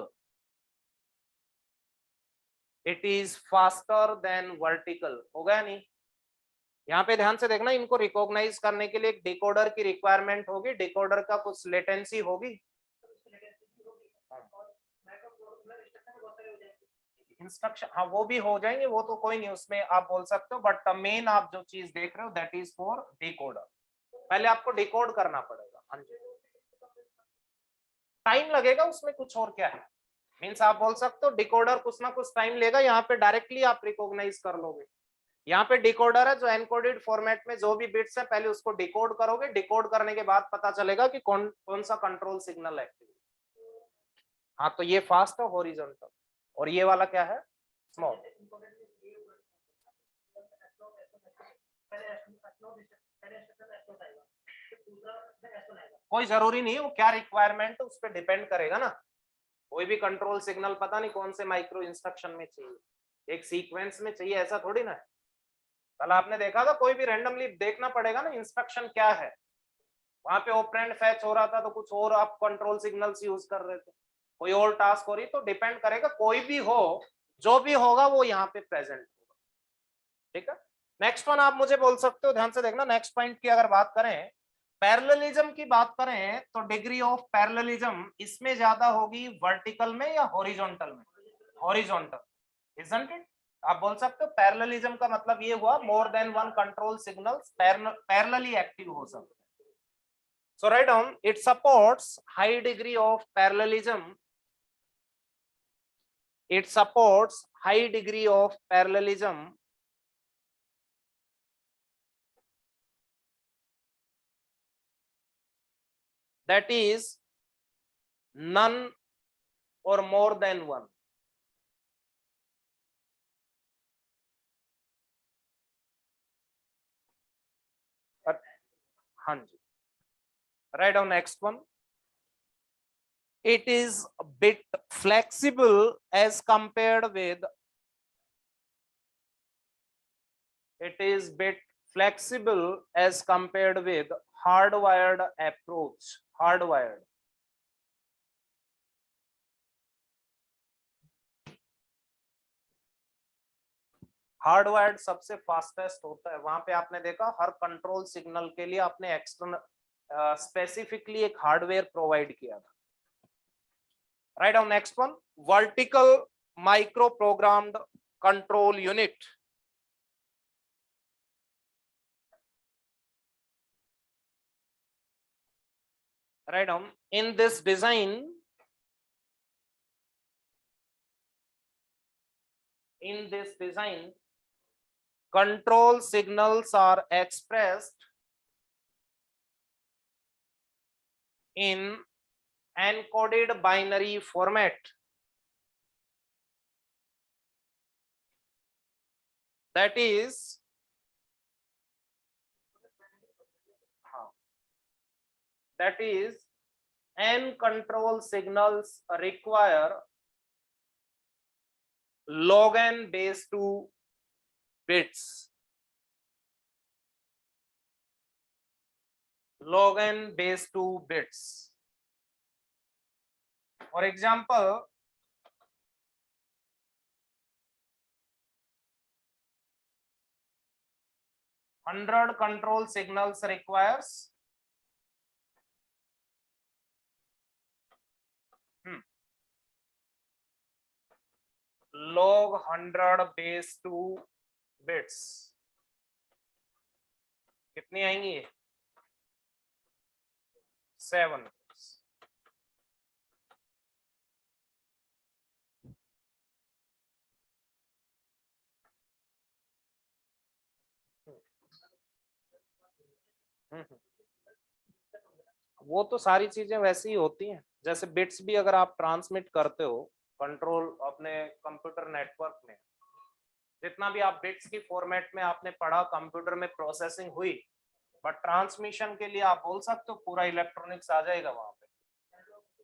It is faster than vertical. हो गया नहीं? यहाँ पे ध्यान से देखना, इनको recognise करने के लिए एक डिकोडर की रिक्वायरमेंट होगी, डिकोडर का कुछ लेटेंसी होगी, इंस्ट्रक्शन, हाँ वो भी हो जाएंगे, वो तो कोई नहीं, उसमें आप बोल सकते हो, बट मेन आप जो चीज देख रहे हो दैट इज फॉर डिकोडर। पहले आपको डिकोड करना पड़ेगा। हाँ जी, टाइम लगेगा उसमें, कुछ और क्या है, मीन्स आप बोल सकते हो डिकोडर कुछ ना कुछ टाइम लेगा, यहाँ पे डायरेक्टली आप रिकॉग्नाइज कर लोगे। यहाँ पे डिकोडर है जो एनकोडेड फॉर्मेट में जो भी बिट्स है पहले उसको डिकोड करोगे, डिकोड करने के बाद पता चलेगा कि कौन सा कंट्रोल सिग्नल एक्टिव। हाँ तो ये फास्ट है हॉरिजॉन्टल, और ये वाला क्या है स्मॉल। कोई जरूरी नहीं है, वो क्या रिक्वायरमेंट है उस पर डिपेंड करेगा ना। कोई भी कंट्रोल सिग्नल पता नहीं कौन से माइक्रो इंस्ट्रक्शन में चाहिए, एक सीक्वेंस में चाहिए, ऐसा थोड़ी ना है। कल आपने देखा था, कोई भी रैंडमली देखना पड़ेगा ना इंस्ट्रक्शन क्या है, वहां पे ऑपरेंड फैच हो रहा था तो कुछ और आप कंट्रोल सिग्नल्स यूज कर रहे थे, कोई और टास्क हो रही, तो डिपेंड करेगा, कोई भी हो जो भी होगा वो यहाँ पे प्रेजेंट होगा। ठीक है, नेक्स्ट वन आप मुझे बोल सकते हो, ध्यान से देखना, नेक्स्ट पॉइंट की अगर बात करें, पैरेललिज्म की बात करें तो डिग्री ऑफ पैरेललिज्म इसमें ज्यादा होगी वर्टिकल में या हॉरिजॉन्टल में? Horizontal, isn't it? आप बोल सकते हो पैरेललिज्म का मतलब ये हुआ more than one control signals parallelly active हो सकते हैं। So write down, it supports high degree of parallelism, it supports high degree of parallelism that is none or more than one. हाँ जी, write down next one. It is a bit flexible as compared with, it is bit flexible as compared with hardwired approach. Hardwired, hardwired सबसे fastest होता है, वहां पे आपने देखा हर control signal के लिए आपने एक्सटर्नल स्पेसिफिकली एक हार्डवेयर प्रोवाइड किया था। Write down next one, vertical micro programmed control unit. Write down, in this design, in this design control signals are expressed in encoded binary format, that is n control signals require log n base 2 bits, log n base 2 bits. For example, hundred control signals requires log 100 base 2 bits। कितनी आएंगी? 7। वो तो सारी चीजें वैसी ही होती हैं, जैसे बिट्स भी अगर आप ट्रांसमिट करते हो कंट्रोल अपने कंप्यूटर नेटवर्क में, जितना भी आप बिट्स की फॉर्मेट में आपने पढ़ा कंप्यूटर में प्रोसेसिंग हुई, बट ट्रांसमिशन के लिए आप बोल सकते हो पूरा इलेक्ट्रॉनिक्स आ जाएगा वहां पे।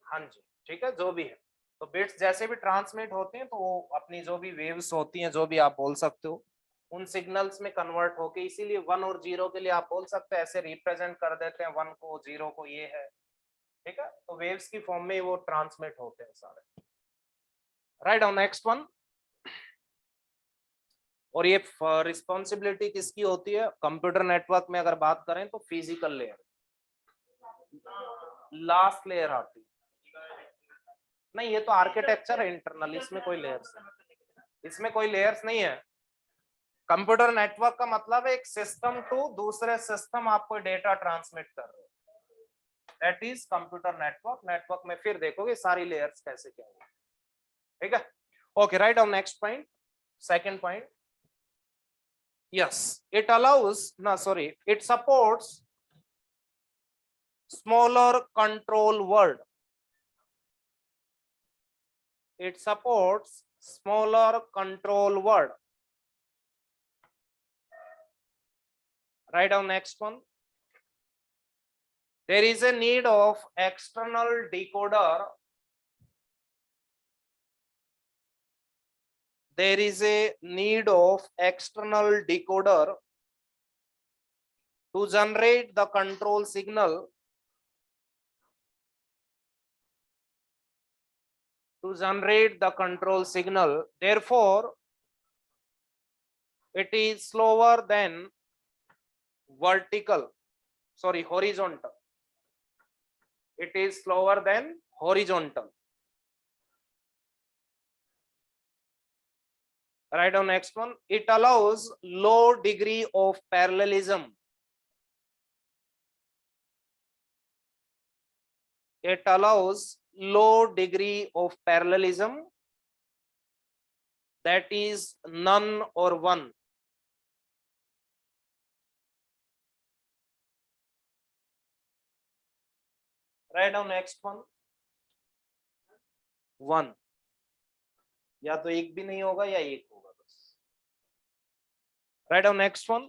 हाँ जी, ठीक है, जो भी है, तो बिट्स जैसे भी ट्रांसमिट होते हैं तो वो अपनी जो भी वेव्स होती हैं, जो भी आप बोल सकते हो, उन सिग्नल्स में कन्वर्ट होके, इसीलिए 1 और 0 के लिए आप बोल सकते हैं ऐसे रिप्रेजेंट कर देते हैं, 1 को 0 को ये है, ठीक है, तो वेव्स की फॉर्म में वो ट्रांसमिट होते हैं सारे। Right on next one. और ये रिस्पॉन्सिबिलिटी किसकी होती है कंप्यूटर नेटवर्क में? अगर बात करें तो फिजिकल लेयर, लास्ट लेयर आती है। नहीं, ये तो आर्किटेक्चर है इंटरनल, इसमें कोई लेयर्स नहीं, इसमें कोई लेयर्स नहीं है। कंप्यूटर नेटवर्क का मतलब है एक सिस्टम टू दूसरे सिस्टम आप कोई डेटा ट्रांसमिट कर रहे हो, that is computer network. Network में फिर देखोगे सारी लेयर्स कैसे क्या है। ठीक है, okay, right on next point, second point. Yes, it allows, no, sorry, it supports smaller control word. It supports smaller control word. Write down next one. There is a need of external decoder. There is a need of external decoder to generate the control signal. To generate the control signal. Therefore, it is slower than vertical, sorry, horizontal. It is slower than horizontal. Write down next one. It allows low degree of parallelism. It allows low degree of parallelism, that is none or one. Write down next one. One. या तो एक भी नहीं होगा या एक होगा बस. Write down next one.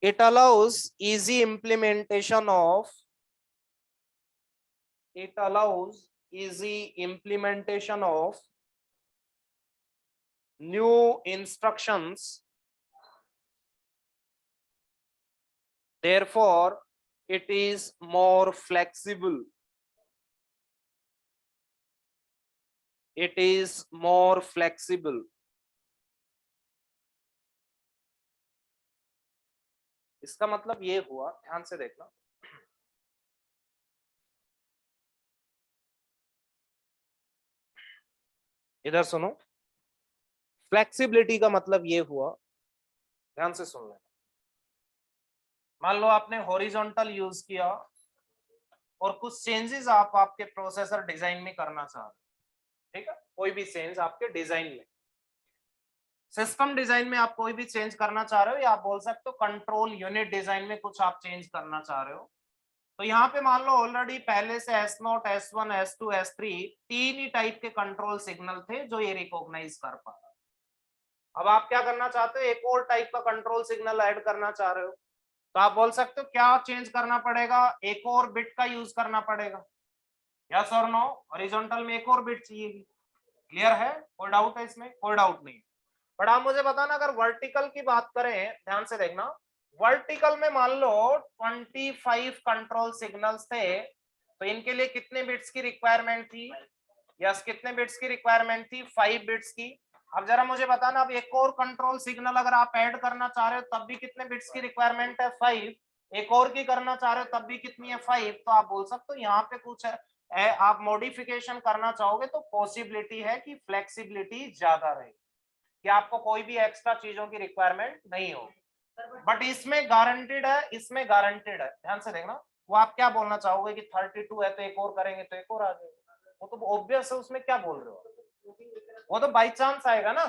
It allows easy implementation of. It allows easy implementation of new instructions. Therefore, it is more flexible. It is more flexible. इसका मतलब ये हुआ, ध्यान से देखना, इधर सुनो, फ्लेक्सिबिलिटी का मतलब ये हुआ, ध्यान से सुन लेना। मान लो आपने हॉरिजॉन्टल यूज किया और कुछ चेंजेस आप आपके प्रोसेसर डिजाइन में करना चाह रहे हो, ठीक है, कोई भी चेंज आपके डिजाइन में, सिस्टम डिजाइन में आप कोई भी चेंज करना चाह रहे हो, या आप बोल सकते हो कंट्रोल यूनिट डिजाइन में कुछ आप चेंज करना चाह रहे हो। तो यहाँ पे मान लो ऑलरेडी पहले से S0, S1, S2, S3 तीन ही टाइप के कंट्रोल सिग्नल थे जो ये रिकॉग्नाइज कर पा रहा। अब आप क्या करना चाहते हो, एक और टाइप का कंट्रोल सिग्नल ऐड करना चाह रहे हो, तो आप बोल सकते हो क्या चेंज करना पड़ेगा, एक और बिट का यूज करना पड़ेगा। यस और नो, हॉरिजॉन्टल में एक और बिट चाहिए। क्लियर है? कोई डाउट है इसमें? कोई डाउट नहीं। बट आप मुझे बताना, अगर वर्टिकल की बात करें, ध्यान से देखना, वर्टिकल में मान लो 25 कंट्रोल सिग्नल्स थे, तो इनके लिए कितने बिट्स की रिक्वायरमेंट थी? यस, कितने बिट्स की रिक्वायरमेंट थी? 5 बिट्स की। अब जरा मुझे बताना, अब एक और कंट्रोल सिग्नल अगर आप ऐड करना चाह रहे हो तब भी कितने बिट्स की रिक्वायरमेंट है? 5। एक और की करना चाह रहे हो तब भी कितनी है? 5। तो आप बोल सकते हो यहाँ पे कुछ है, आप मॉडिफिकेशन करना चाहोगे तो पॉसिबिलिटी है कि फ्लेक्सिबिलिटी ज्यादा रहेगी, कि आपको कोई भी एक्स्ट्रा चीजों की रिक्वायरमेंट नहीं होगी। बट इसमें गारंटेड है, इसमें गारंटेड है, ध्यान से देखना। वो आप क्या बोलना चाहोगे कि 32 है तो एक और करेंगे तो एक और आ जाएगा, वो तो ऑब्वियस है, उसमें क्या बोल रहे हो, वो तो बाई चांस आएगा ना,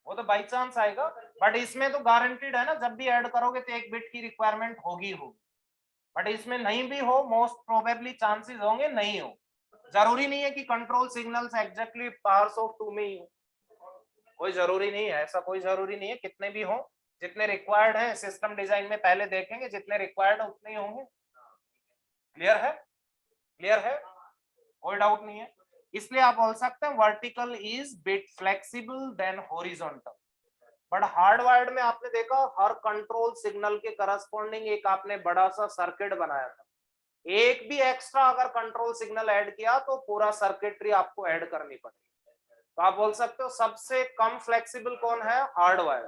वो तो बाई चांस आएगा। बट इसमें तो गारंटेड है ना, जब भी ऐड करोगे तो एक बिट की रिक्वायरमेंट होगी होगी। बट इसमें नहीं भी हो, मोस्ट प्रोबेबली चांसेस होंगे नहीं हो। जरूरी नहीं है कि control signals exactly powers of 2 में ही हो, कोई जरूरी नहीं है, ऐसा कोई जरूरी नहीं है, कितने भी हो, जितने रिक्वायर्ड है सिस्टम डिजाइन में पहले देखेंगे, जितने रिक्वायर्ड है उतने ही होंगे। क्लियर है? क्लियर है? कोई डाउट नहीं है। इसलिए आप बोल सकते हैं vertical is bit flexible than horizontal. But hardwired में आपने देखा हर कंट्रोल सिग्नल के करस्पॉन्डिंग एक आपने बड़ा सा सर्किट बनाया था, एक भी एक्स्ट्रा अगर कंट्रोल सिग्नल ऐड किया तो पूरा सर्किटरी आपको ऐड करनी पड़ेगी। तो आप बोल सकते हो सबसे कम फ्लेक्सिबल कौन है, हार्ड वायर।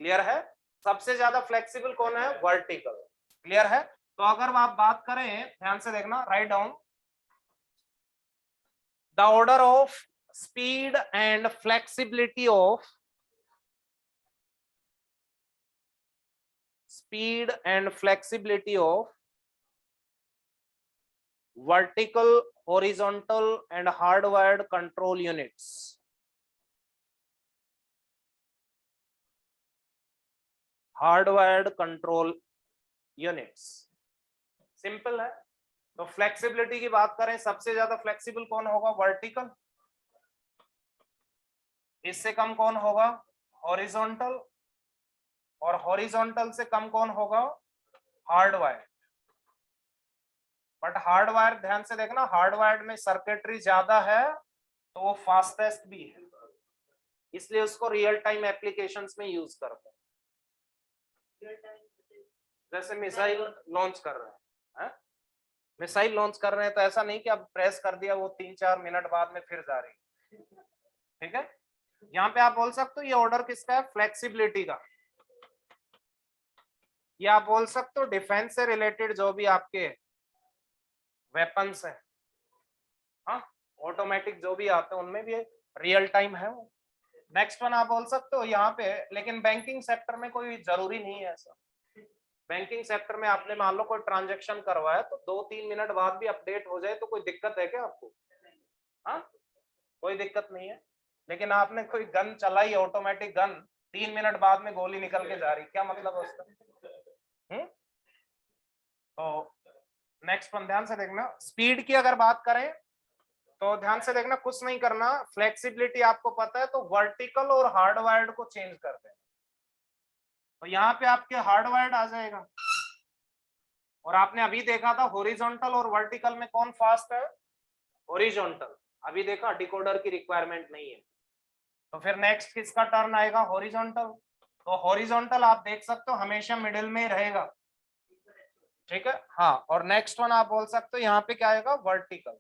क्लियर है? सबसे ज्यादा फ्लेक्सिबल कौन है, वर्टिकल। क्लियर है? तो अगर आप बात करें, ध्यान से देखना, write down the order of speed and flexibility of vertical, horizontal and hardwired control units. Hardwired control units. Simple है। तो फ्लेक्सिबिलिटी की बात करें, सबसे ज्यादा फ्लेक्सिबल कौन होगा, वर्टिकल। इससे कम कौन होगा, हॉरिजॉन्टल। और हॉरिजॉन्टल से कम कौन होगा, hard wire. But hard wire ध्यान से देखना, हार्ड वायर में सर्किटरी ज्यादा है तो वो फास्टेस्ट भी है, इसलिए उसको रियल टाइम एप्लीकेशंस में यूज करते हैं। जैसे मिसाइल लॉन्च कर रहे हैं, मिसाइल लॉन्च कर रहे हैं तो ऐसा नहीं कि अब प्रेस कर दिया वो 3-4 मिनट बाद में फिर जा रही है। ठीक है, यहाँ पे आप बोल सकते हो ये ऑर्डर किसका है, फ्लेक्सिबिलिटी का। ये आप बोल सकते हो डिफेंस से रिलेटेड जो भी आपके वेपन्स है, हाँ, ऑटोमेटिक जो भी आते हैं उनमें भी रियल टाइम है वो। नेक्स्ट वन आप बोल सकते हो यहाँ पे, लेकिन बैंकिंग सेक्टर में कोई जरूरी नहीं है ऐसा। बैंकिंग सेक्टर में आपने मान लो कोई ट्रांजेक्शन करवाया तो 2-3 मिनट बाद भी अपडेट हो जाए तो कोई दिक्कत है क्या आपको, हाँ, कोई दिक्कत नहीं है। लेकिन आपने कोई गन चलाई, ऑटोमेटिक गन, 3 मिनट बाद में गोली निकल के जा रही, क्या मतलब है उसका। तो नेक्स्ट वन ध्यान से देखना, स्पीड की अगर बात करें तो ध्यान से देखना, कुछ नहीं करना, फ्लेक्सिबिलिटी आपको पता है तो वर्टिकल और हार्डवायर्ड को चेंज करते हैं। तो यहाँ पे आपके हार्डवायर्ड आ जाएगा, और आपने अभी देखा था हॉरिजॉन्टल और वर्टिकल में कौन फास्ट है, हॉरिजॉन्टल। अभी देखा डिकोडर की रिक्वायरमेंट नहीं है, तो फिर नेक्स्ट किसका टर्न आएगा, हॉरिजॉन्टल। तो हॉरिजॉन्टल आप देख सकते हो हमेशा मिडिल में रहेगा, ठीक है, हाँ। और नेक्स्ट वन आप बोल सकते हो यहाँ पे क्या आएगा, वर्टिकल।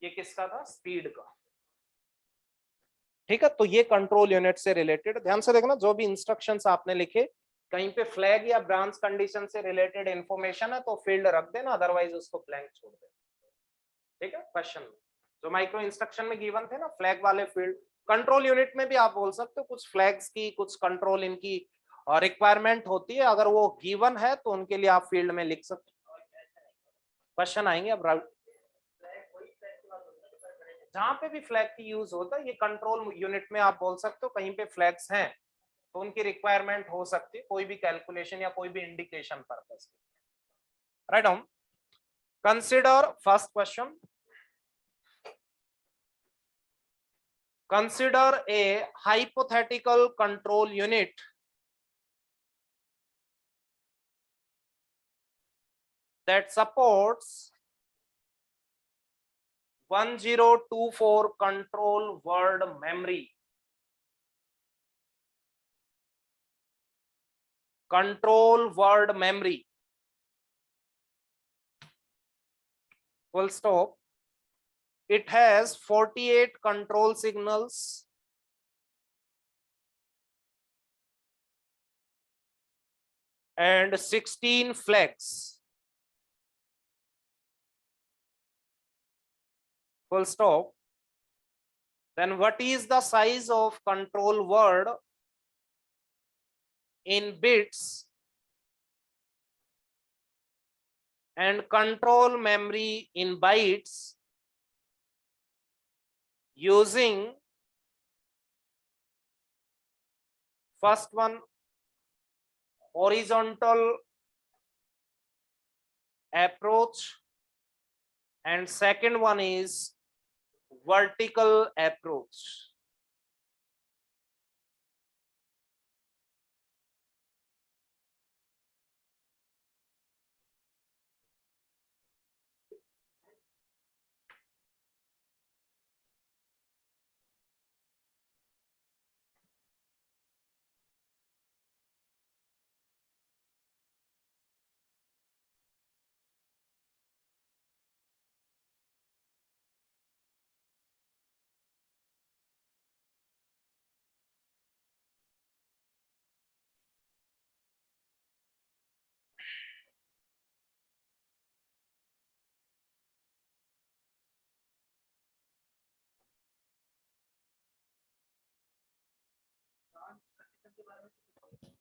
ये किसका था, स्पीड का। ठीक है, तो ये कंट्रोल यूनिट से रिलेटेड ध्यान से देखना, जो भी इंस्ट्रक्शंस आपने लिखे कहीं पे फ्लैग या ब्रांच कंडीशन से रिलेटेड इंफॉर्मेशन है तो फील्ड रख देना, अदरवाइज उसको ब्लैंक छोड़ देना। ठीक है, क्वेश्चन में जो माइक्रो इंस्ट्रक्शन में गिवन थे ना फ्लैग वाले फील्ड, कंट्रोल यूनिट में भी आप बोल सकते हो कुछ फ्लैग्स की, कुछ कंट्रोल इनकी रिक्वायरमेंट होती है, अगर वो गिवन है तो उनके लिए आप फील्ड में लिख सकते हो। क्वेश्चन आएंगे अब, जहां पे भी फ्लैग की यूज होता है, ये कंट्रोल यूनिट में आप बोल सकते हो कहीं पे फ्लैग्स हैं तो उनकी रिक्वायरमेंट हो सकती है, कोई भी कैलकुलेशन या कोई भी indication purpose. Write down, consider first question, consider a hypothetical control unit that supports 1024 control word memory. Control word memory. Full stop. It has 48 control signals and 16 flags. Full stop. Then what is the size of control word in bits and control memory in bytes using first one horizontal approach and second one is vertical approach.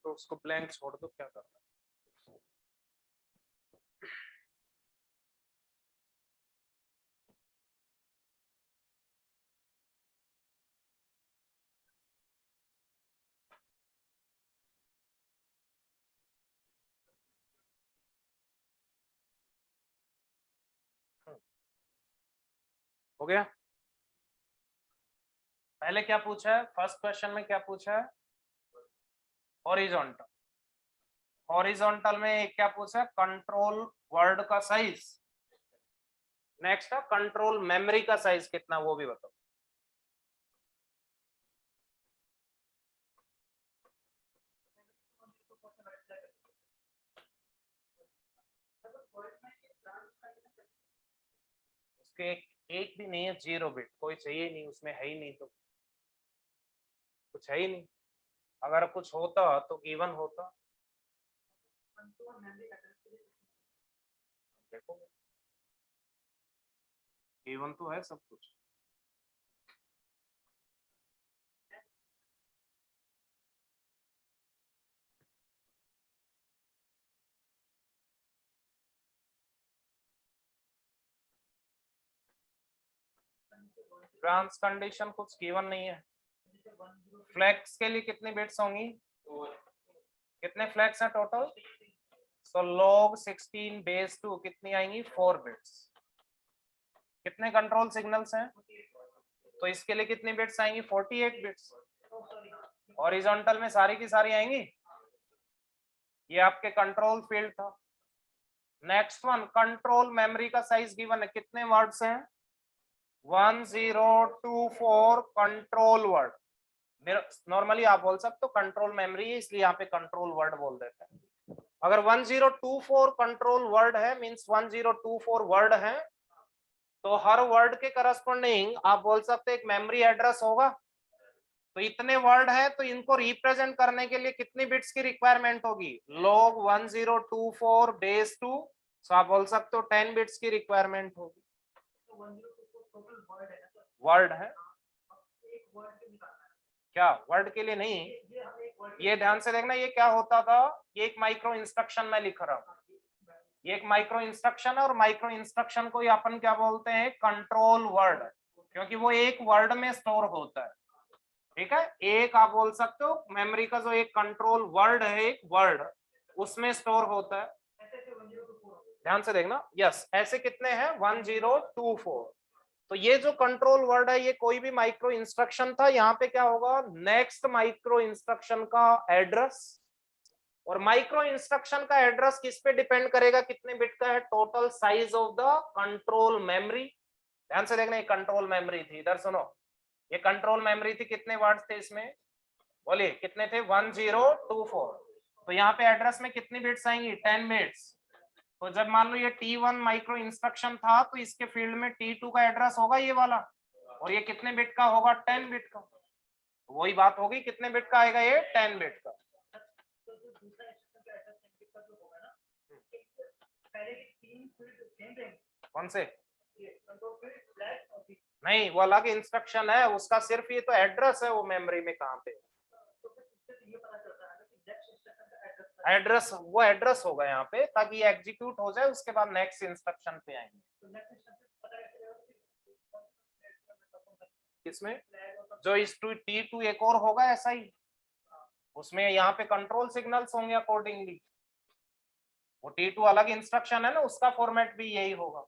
तो उसको blank छोड़ दो, क्या करना है। हो गया। पहले क्या पूछा है, फर्स्ट क्वेश्चन में क्या पूछा है, हॉरिजॉन्टल। हॉरिजॉन्टल में क्या पूछा है, कंट्रोल वर्ड का साइज। नेक्स्ट है कंट्रोल मेमोरी का साइज कितना, वो भी बताओ। उसके एक भी नहीं है, 0 बिट, कोई चाहिए नहीं, उसमें है ही नहीं, तो कुछ है ही नहीं। अगर कुछ होता तो गिवन होता। देखो गिवन तो है सब कुछ। ट्रांस कंडीशन कुछ गिवन नहीं है। फ्लैक्स के लिए कितनी बिट्स होंगी, कितने फ्लैक्स हैं टोटल, सो log 16 बेस 2 कितनी आएंगी, 4 बिट्स। कितने कंट्रोल सिग्नल्स हैं, तो इसके लिए कितनी बिट्स आएंगी, 48 बिट्स। हॉरिजॉन्टल में सारी की सारी आएंगी। ये आपके कंट्रोल फील्ड था। नेक्स्ट वन, कंट्रोल मेमोरी का साइज गिवन है, कितने वर्ड्स हैं, 1024 कंट्रोल वर्ड। नॉर्मली आप बोल सकते हो कंट्रोल मेमोरी है, इसलिए यहाँ पे कंट्रोल वर्ड बोल देते हैं। अगर 1024 कंट्रोल वर्ड है, मींस 1024 वर्ड है, तो हर वर्ड के करस्पॉन्डिंग आप बोल सकते हैं एक मेमोरी एड्रेस होगा। तो इतने वर्ड है, तो इनको रिप्रेजेंट करने के लिए कितनी बिट्स की रिक्वायरमेंट होगी, log 1024 बेस 2, सो आप बोल सकते हो 10 बिट्स की रिक्वायरमेंट होगी। वर्ड है क्या, वर्ड के लिए नहीं, ये ध्यान से देखना, ये क्या होता था, ये एक माइक्रो इंस्ट्रक्शन में लिख रहा हूं, ये एक माइक्रो इंस्ट्रक्शन है, और माइक्रो इंस्ट्रक्शन को अपन क्या बोलते हैं, कंट्रोल वर्ड, क्योंकि वो एक वर्ड में स्टोर होता है। ठीक है, एक आप बोल सकते हो मेमोरी का जो एक कंट्रोल वर्ड है, एक वर्ड उसमें स्टोर होता है। ध्यान से देखना, यस, ऐसे कितने हैं, 1024। तो ये जो कंट्रोल वर्ड है, ये कोई भी माइक्रो इंस्ट्रक्शन था, यहाँ पे क्या होगा, नेक्स्ट माइक्रो इंस्ट्रक्शन का एड्रेस। और माइक्रो इंस्ट्रक्शन का एड्रेस किस पे डिपेंड करेगा, कितने बिट का है, total size of the control memory. ध्यान से देखना, ये कंट्रोल मेमोरी थी, इधर सुनो, ये कंट्रोल मेमोरी थी, कितने वर्ड्स थे इसमें, बोलिए कितने थे, 1024। तो यहाँ पे एड्रेस में कितनी बिट्स आएंगी, 10 बिट्स। तो जब मान लो ये T1 माइक्रो इंस्ट्रक्शन था, तो इसके फील्ड में T2 का एड्रेस होगा ये वाला, और ये कितने बिट का होगा, 10 बिट का। वही बात होगी, कितने बिट का आएगा ये, 10 बिट का। कौन से, नहीं वो अलग इंस्ट्रक्शन है उसका, सिर्फ ये तो एड्रेस है वो मेमोरी में कहाँ पे, एड्रेस, वो एड्रेस होगा यहाँ पे, ताकि ये एग्जीक्यूट हो जाए, उसके बाद नेक्स्ट इंस्ट्रक्शन पे आएंगे। किसमें, जो इस T2 एक और होगा ऐसा ही, उसमें यहाँ पे कंट्रोल सिग्नल्स होंगे अकॉर्डिंगली। वो T2 अलग इंस्ट्रक्शन है ना, उसका फॉर्मेट भी यही होगा,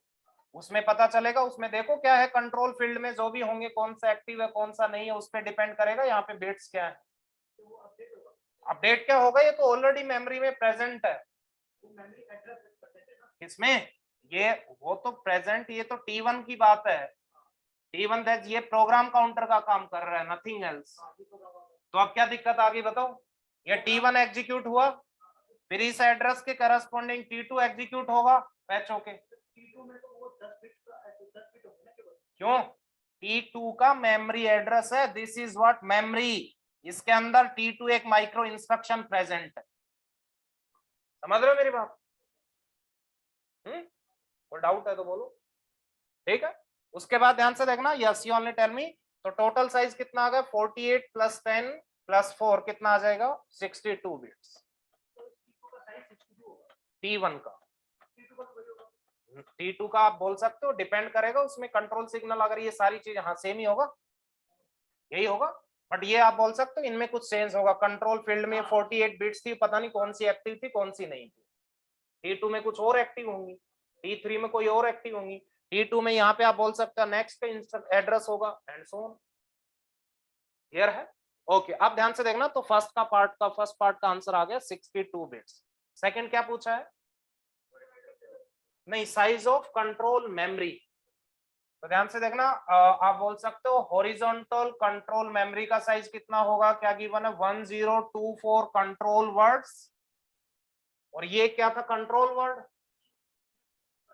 उसमें पता चलेगा, उसमें देखो क्या है, कंट्रोल फील्ड में जो भी होंगे, कौन सा एक्टिव है कौन सा नहीं है, उस पर डिपेंड करेगा यहाँ पे बिट्स क्या है। अपडेट क्या होगा, ये तो ऑलरेडी मेमोरी में प्रेजेंट है। किसमें, ये वो तो प्रेजेंट, ये तो T1 की बात है, T1 दैट ये प्रोग्राम काउंटर का काम कर रहा है, नथिंग एल्स। तो अब क्या दिक्कत आ गई बताओ, ये T1 एग्जीक्यूट हुआ, फिर इस एड्रेस के करस्पॉन्डिंग T2 एग्जीक्यूट होगा पैच होके। क्यों, T2 का मेमोरी एड्रेस है, दिस इज व्हाट मेमोरी, इसके अंदर T2 एक माइक्रो इंस्ट्रक्शन प्रेजेंट है। समझ रहे हो मेरी बात, कोई डाउट है तो बोलो। ठीक है, उसके बाद ध्यान से देखना, yes you only tell me. तो टोटल साइज कितना आ गया, 48 + 10 प्लस 4 कितना आ जाएगा 62 बिट्स T1 का। T2 का आप बोल सकते हो, डिपेंड करेगा उसमें कंट्रोल सिग्नल, अगर ये सारी चीज हाँ सेम ही होगा, यही होगा, बट ये आप बोल सकते हो इनमें कुछ चेंज होगा। कंट्रोल फील्ड में 48 बिट्स थी, पता नहीं कौन सी एक्टिव थी कौन सी नहीं थी। T2 में कुछ और एक्टिव होंगी, T3 में कोई और एक्टिव होंगी, T2 में यहाँ पे आप बोल सकते हो नेक्स्ट पे एड्रेस होगा एंड सो ऑन। क्लियर है? ओके, अब ध्यान से देखना, तो फर्स्ट पार्ट का आंसर आ गया 62 बिट्स। सेकंड क्या पूछा है? नहीं, साइज ऑफ कंट्रोल मेमोरी। तो ध्यान से देखना, आप बोल सकते हो हॉरिजॉन्टल कंट्रोल मेमोरी का साइज कितना होगा, क्या गिवन है 1024 कंट्रोल वर्ड्स, और ये क्या था कंट्रोल वर्ड,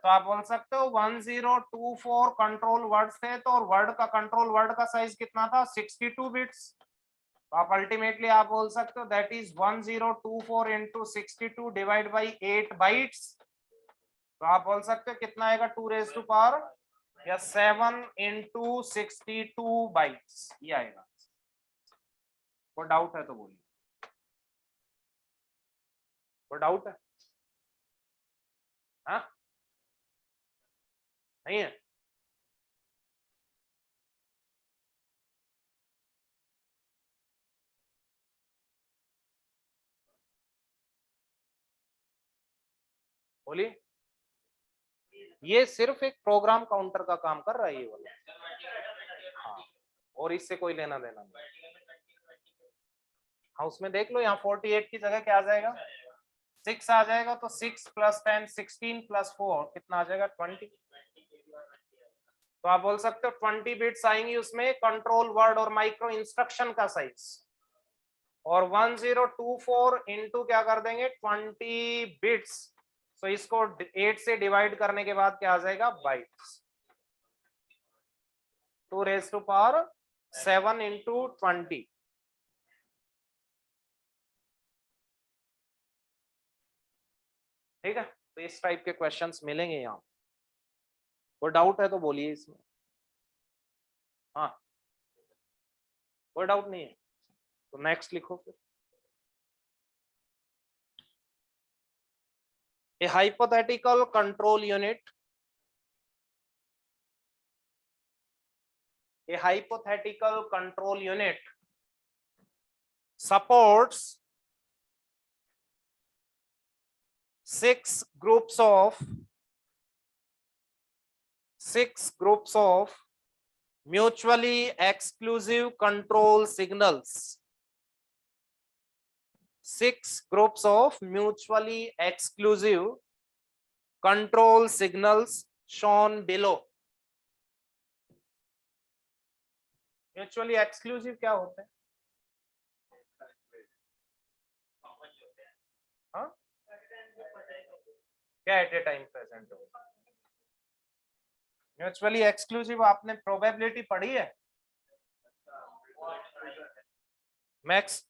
तो आप बोल सकते हो 1024 कंट्रोल वर्ड्स थे, तो और वर्ड का कंट्रोल वर्ड का साइज कितना था 62 बिट्स। तो आप अल्टीमेटली आप बोल सकते हो that is 1024 into 62 divide by 8 bytes. तो आप बोल सकते हो कितना आएगा 2 रेज टू पावर या 7 इंटू 62 बाइट्स, ये आएगा। कोई डाउट है तो बोलिए, कोई डाउट है? हाँ, नहीं है? बोलिए। ये सिर्फ एक प्रोग्राम काउंटर का काम कर रहा है ये वाला, हाँ, और इससे कोई लेना देना नहीं। हाँ, उसमें देख लो, यहाँ 48 की जगह क्या आ जाएगा 6 आ जाएगा, तो 6 प्लस 10 16 प्लस 4 कितना आ जाएगा 20। तो आप बोल सकते हो 20 बिट्स आएंगी उसमें कंट्रोल वर्ड और माइक्रो इंस्ट्रक्शन का साइज, और 1024 इंटू क्या कर देंगे 20 बिट्स, तो इसको 8 से डिवाइड करने के बाद क्या आ जाएगा bytes, 2 raise to power 7 into 20। ठीक है, तो इस टाइप के क्वेश्चंस मिलेंगे यहाँ। कोई डाउट है तो बोलिए इसमें। हाँ, कोई डाउट नहीं है तो नेक्स्ट लिखो फिर। A hypothetical control unit, a hypothetical control unit supports 6 groups of mutually exclusive control signals. 6 groups of mutually exclusive control signals shown below. Mutually exclusive क्या होते हैं? हाँ, क्या एट ए टाइम प्रेजेंट हो? म्यूचुअली एक्सक्लूसिव आपने probability पढ़ी है? Maths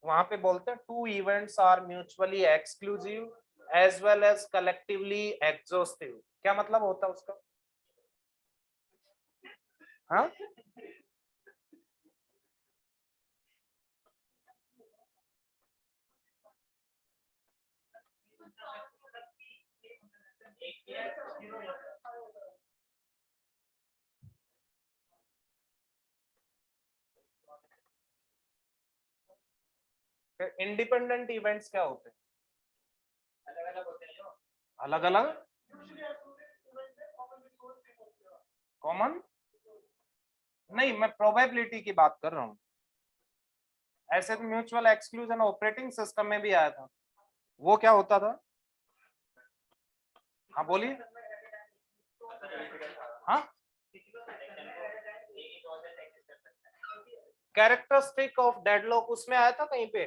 वहां पे बोलते हैं 2 events are mutually exclusive as well as collectively exhaustive. क्या मतलब होता है उसका? हाँ, इंडिपेंडेंट इवेंट्स क्या होते हैं? अलग अलग कॉमन नहीं, मैं प्रोबेबिलिटी की बात कर रहा हूँ। ऐसे तो म्यूचुअल एक्सक्लूजन ऑपरेटिंग सिस्टम में भी आया था, वो क्या होता था? हाँ बोलिए। हाँ, कैरेक्टरिस्टिक ऑफ डेडलॉक उसमें आया था कहीं पे?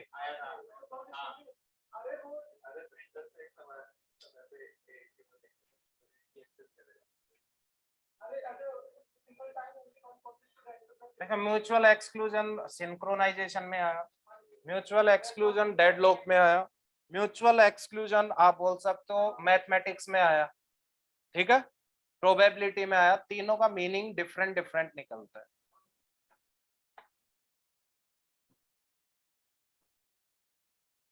देखो, म्यूचुअल एक्सक्लूजन सिंक्रोनाइजेशन में आया, म्यूचुअल एक्सक्लूजन डेडलॉक में आया, म्यूचुअल एक्सक्लूजन आप बोल सकते हो मैथमेटिक्स में आया, ठीक है, प्रोबेबिलिटी में आया। तीनों का मीनिंग डिफरेंट डिफरेंट निकलता है।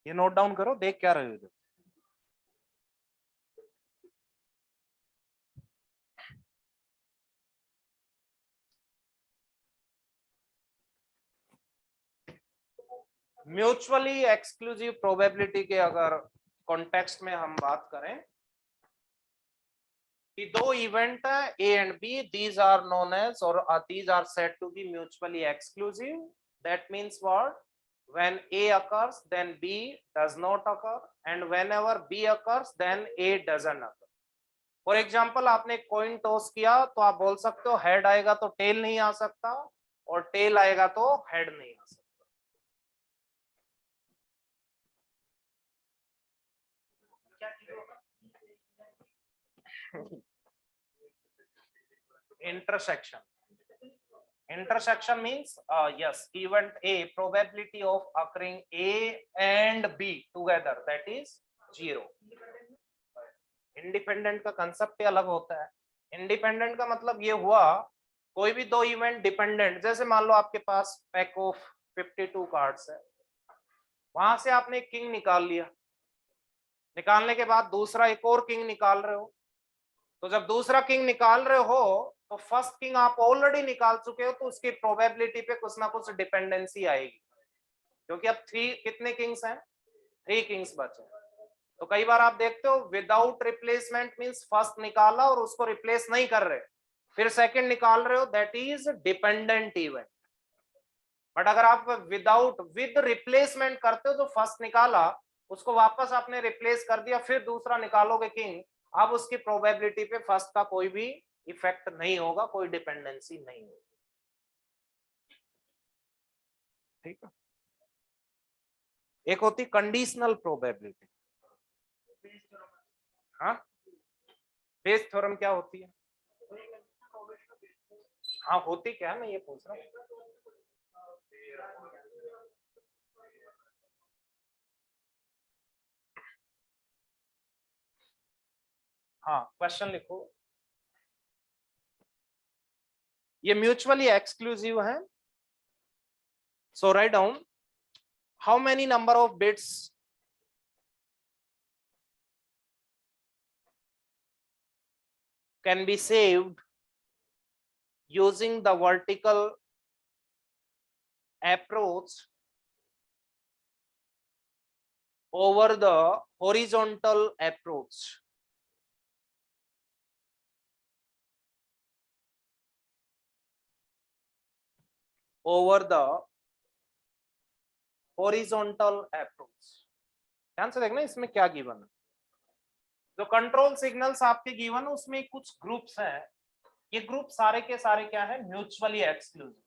ये नोट डाउन करो, देख क्या रहे हो इधर। म्यूचुअली एक्सक्लूसिव प्रोबेबिलिटी के अगर कॉन्टेक्स्ट में हम बात करें कि दो इवेंट है A and B, these are known as और these are said to be mutually exclusive, that means what, when A occurs then B does not occur and whenever B occurs then A doesn't occur. For example आपने coin toss किया तो आप बोल सकते हो head आएगा तो tell नहीं आ सकता और टेल आएगा तो हेड नहीं आ सकता। intersection means yes, event A, probability of occurring A and B together, that is 0. Independent का कंसेप्ट अलग होता है। इंडिपेंडेंट का मतलब ये हुआ कोई भी दो इवेंट डिपेंडेंट, जैसे मान लो आपके पास पैक ऑफ 52 कार्ड्स है, वहां से आपने एक किंग निकाल लिया, निकालने के बाद दूसरा एक और किंग निकाल रहे हो, तो जब दूसरा किंग निकाल रहे हो तो फर्स्ट किंग आप ऑलरेडी निकाल चुके हो, तो उसकी प्रोबेबिलिटी पे कुछ ना कुछ डिपेंडेंसी आएगी, क्योंकि अब कितने किंग्स हैं, 3 किंग्स बचे। तो कई बार आप देखते हो विदाउट रिप्लेसमेंट मींस फर्स्ट निकाला और उसको रिप्लेस नहीं कर रहे, फिर सेकंड निकाल रहे हो, that is dependent event. But अगर आप विद रिप्लेसमेंट करते हो, जो फर्स्ट निकाला उसको वापस आपने रिप्लेस कर दिया, फिर दूसरा निकालोगे किंग, अब उसकी प्रोबेबिलिटी पे फर्स्ट का कोई भी इफेक्ट नहीं होगा, कोई डिपेंडेंसी नहीं होगी। ठीक है। एक होती कंडीशनल प्रोबेबिलिटी। हाँ, बेस थ्योरम क्या होती है? हाँ होती क्या है, मैं ये पूछ रहा हूँ। हाँ क्वेश्चन लिखो। ये म्यूचुअली एक्सक्लूसिव है, so write down how many number of bits can be saved using the vertical approach over the horizontal approach. Over the horizontal approach. ध्यान से देखना इसमें क्या गिवन है। जो कंट्रोल सिग्नल्स आपके गिवन है उसमें कुछ ग्रुप्स हैं, ये ग्रुप सारे के सारे क्या है, म्यूचुअली एक्सक्लूसिव।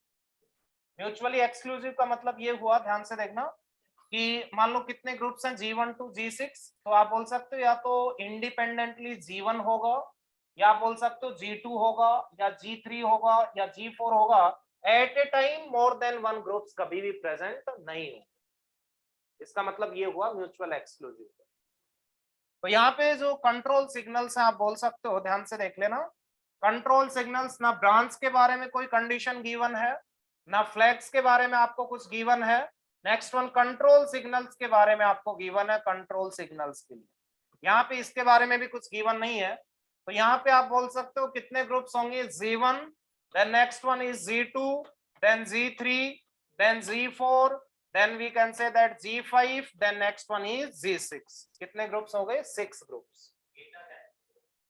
म्यूचुअली एक्सक्लूसिव का मतलब ये हुआ, ध्यान से देखना कि मान लो कितने ग्रुप्स हैं G1 to G6, तो आप बोल सकते हो या तो इंडिपेंडेंटली G1 होगा, या आप बोल सकते हो G2 होगा, या G3 होगा, या G4 होगा। At a time more than one groups कभी भी प्रेजेंट नहीं हो, इसका मतलब ये हुआ म्यूचुअल एक्सक्लूसिव। तो यहाँ पे जो कंट्रोल सिग्नल्स हैं आप बोल सकते हो, ध्यान से देख लेना, कंट्रोल सिग्नल्स ना ब्रांच के बारे में कोई कंडीशन गिवन है, ना फ्लैग्स के बारे में आपको कुछ गिवन है। नेक्स्ट वन कंट्रोल सिग्नल्स के बारे में आपको गिवन है, कंट्रोल सिग्नल्स के लिए यहाँ पे इसके बारे में भी कुछ गिवन नहीं है। तो यहाँ पे आप बोल सकते हो कितने ग्रुप्स होंगे, G1, then next one is G2, then G3, then G4, then we can say that G5, then next one is G6। कितने ग्रुप्स हो गए, 6 ग्रुप्स।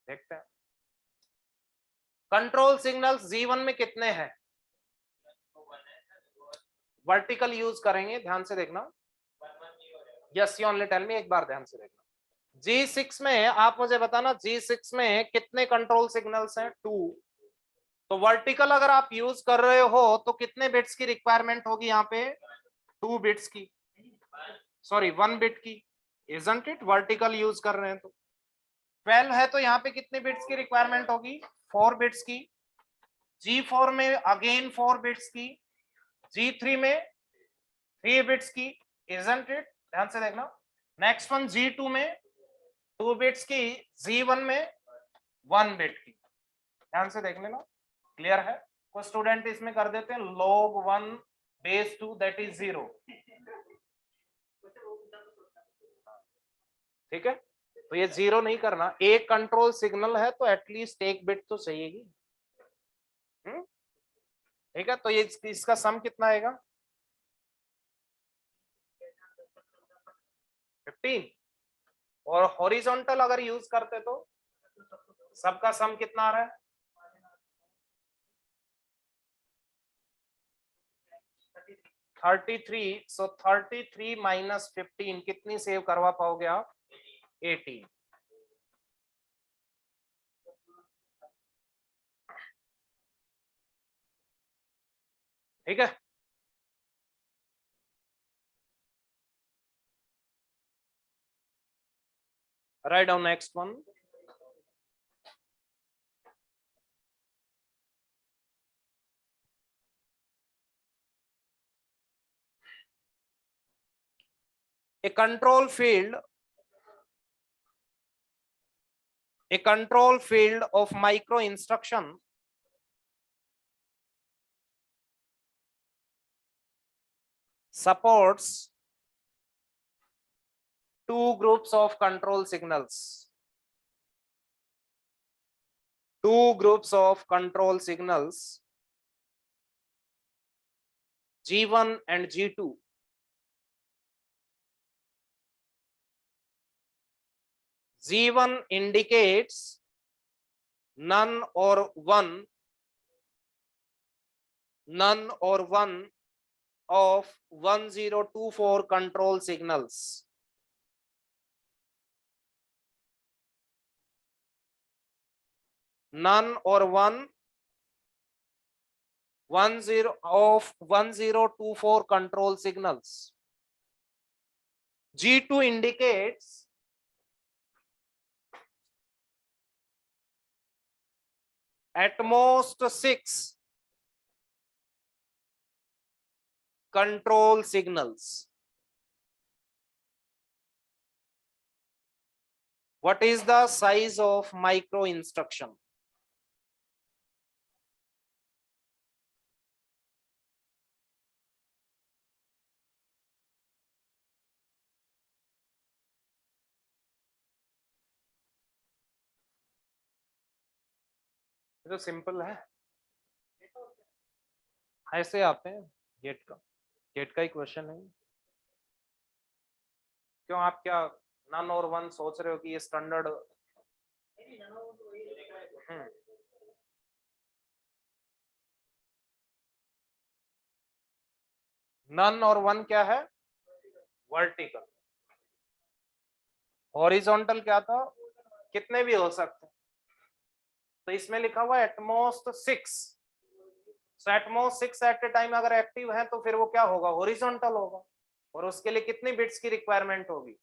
देखते हैं कंट्रोल सिग्नल्स G1 में कितने हैं, वर्टिकल यूज करेंगे, ध्यान से देखना। Yes you only tell me, एक बार ध्यान से देखना। G6 में आप मुझे बताना, G6 में कितने कंट्रोल सिग्नल्स हैं, 2। तो वर्टिकल अगर आप यूज कर रहे हो तो कितने बिट्स की रिक्वायरमेंट होगी यहाँ पे, 2 बिट्स की, सॉरी 1 बिट की, इजंट इट? वर्टिकल यूज कर रहे हैं तो 12 है, तो यहाँ पे कितने बिट्स की रिक्वायरमेंट होगी, 4 बिट्स की। G4 में अगेन 4 बिट्स की, G3 में 3 बिट्स की, इजंट इट? ध्यान से देखना। नेक्स्ट वन G2 में 2 बिट्स की, G1 में 1 बिट की। ध्यान से देख लेना, क्लियर है? कुछ स्टूडेंट इसमें कर देते हैं log 1 base 2 that is 0। ठीक है, तो ये 0 नहीं करना, एक कंट्रोल सिग्नल है तो एटलीस्ट एक बिट तो चाहिएगी। ठीक है, तो ये इसका सम कितना आएगा 15, और हॉरिजॉन्टल अगर यूज करते तो सबका सम कितना आ रहा है 33। सो 33 माइनस 15 कितनी सेव करवा पाओगे आप 18। ठीक है, write down next one. A control field of micro instruction supports two groups of control signals. Two groups of control signals, G1 and G2. G1 indicates none or one of 1024 control signals. None or one 1024 control signals. G2 indicates at most 6 control signals. What is the size of micro instruction? तो simple है, ऐसे आते हैं gate का ही question है। क्यों आप क्या नन और वन सोच रहे हो कि ये स्टैंडर्ड? नन और वन क्या है वर्टिकल, हॉरिजॉन्टल क्या था कितने भी हो सकते, तो इसमें लिखा हुआ at most 6। At most 6 at a time अगर एक्टिव है तो फिर वो क्या होगा हॉरिजॉन्टल होगा, और उसके लिए कितनी बिट्स की रिक्वायरमेंट होगी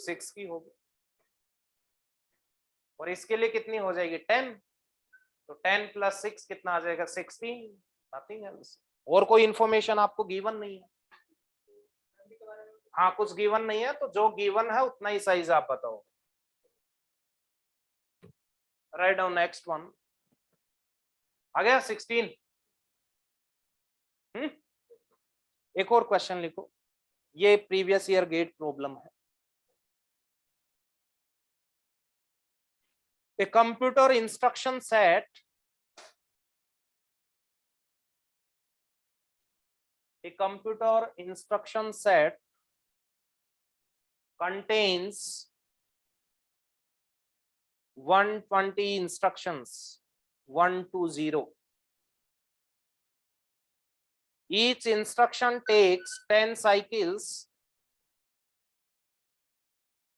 6 की होगी, और इसके लिए कितनी हो जाएगी 10, तो 10 प्लस 6 कितना आ जाएगा 16, नथिंग एल्स। और कोई इंफॉर्मेशन आपको गिवन नहीं है? हाँ कुछ गिवन नहीं है, तो जो गिवन है उतना ही साइज आप बताओ। राइट डाउन नेक्स्ट वन, आ गया 16। एक और क्वेश्चन लिखो, ये प्रीवियस ईयर गेट प्रॉब्लम है। A computer instruction set contains 120 instructions, 120. Each instruction takes 10 cycles.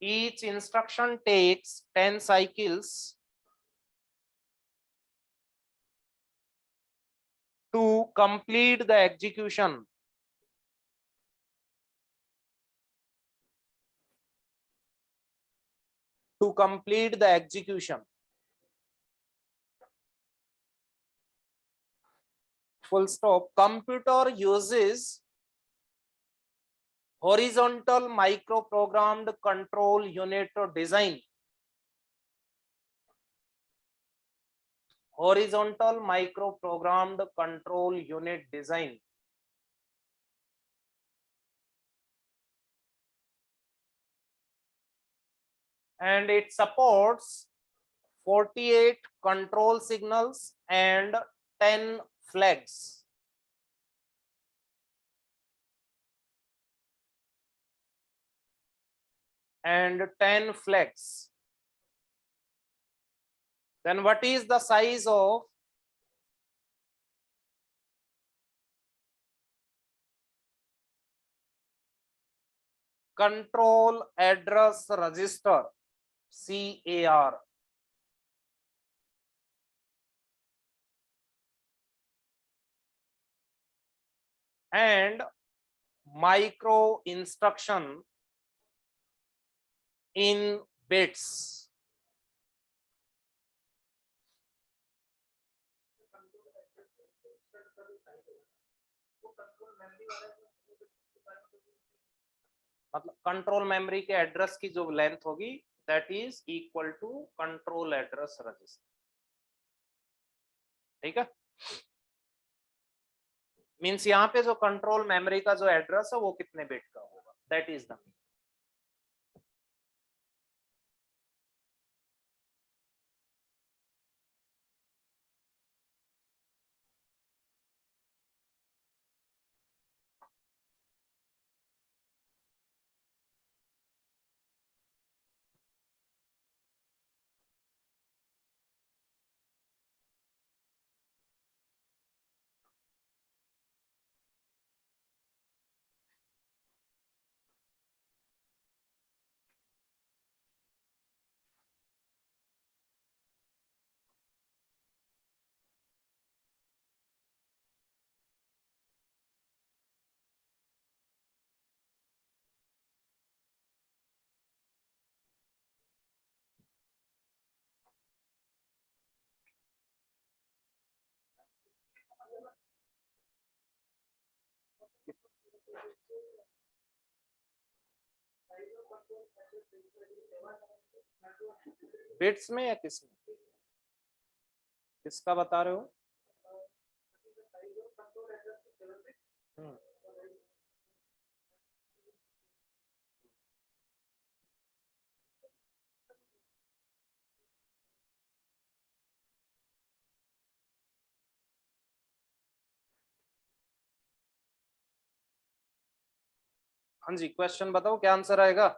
Each instruction takes 10 cycles to complete the execution. To complete the execution. Full stop. Computer uses horizontal microprogrammed control unit design. Horizontal microprogrammed control unit design and it supports 48 control signals and 10 flags. Then what is the size of control address register, CAR? And micro instruction in bits. मतलब control memory के address की जो length होगी that is equal to control address register. ठीक है, means यहाँ पे जो कंट्रोल मेमोरी का जो एड्रेस है वो कितने बिट का होगा, दैट इज द. बिट्स में या किसमें, किसका बता रहे हो? हाँ जी, क्वेश्चन बताओ, क्या आंसर आएगा?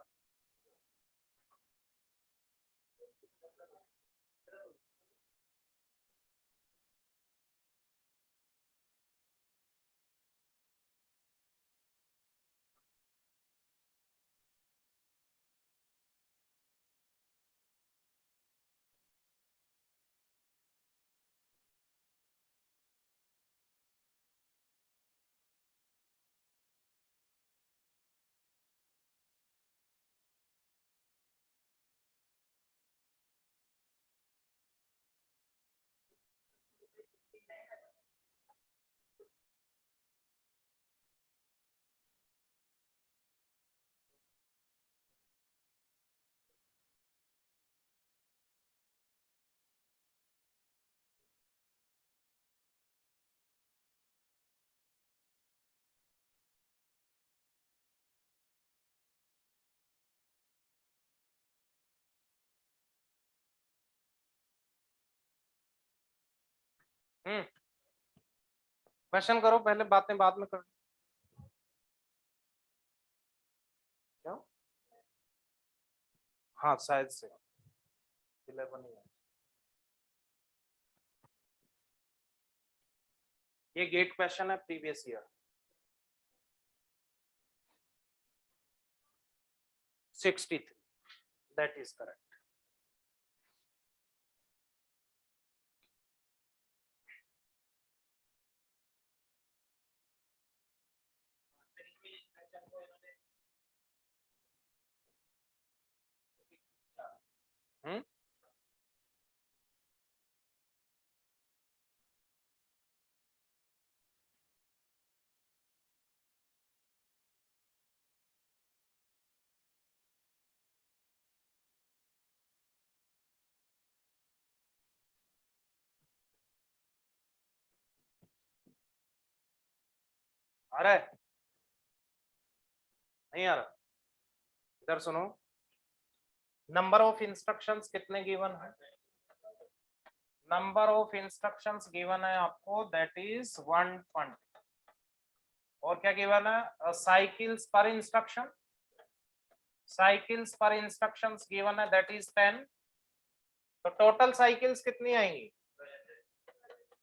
क्वेश्चन करो पहले, बातें बाद में करो. क्या? हाँ शायद से 11 ही है. ये गेट क्वेश्चन है previous year. 63, that is correct. Hmm, आ रहा है? नहीं आ रहा? इधर सुनो, नंबर ऑफ इंस्ट्रक्शंस कितने गिवन है? नंबर ऑफ इंस्ट्रक्शंस गिवन है आपको, दैट इज 120। और क्या गिवन है? साइकिल्स पर इंस्ट्रक्शन, साइकिल्स पर इंस्ट्रक्शंस गिवन है, दैट इज 10। तो टोटल साइकिल्स कितनी आएंगी?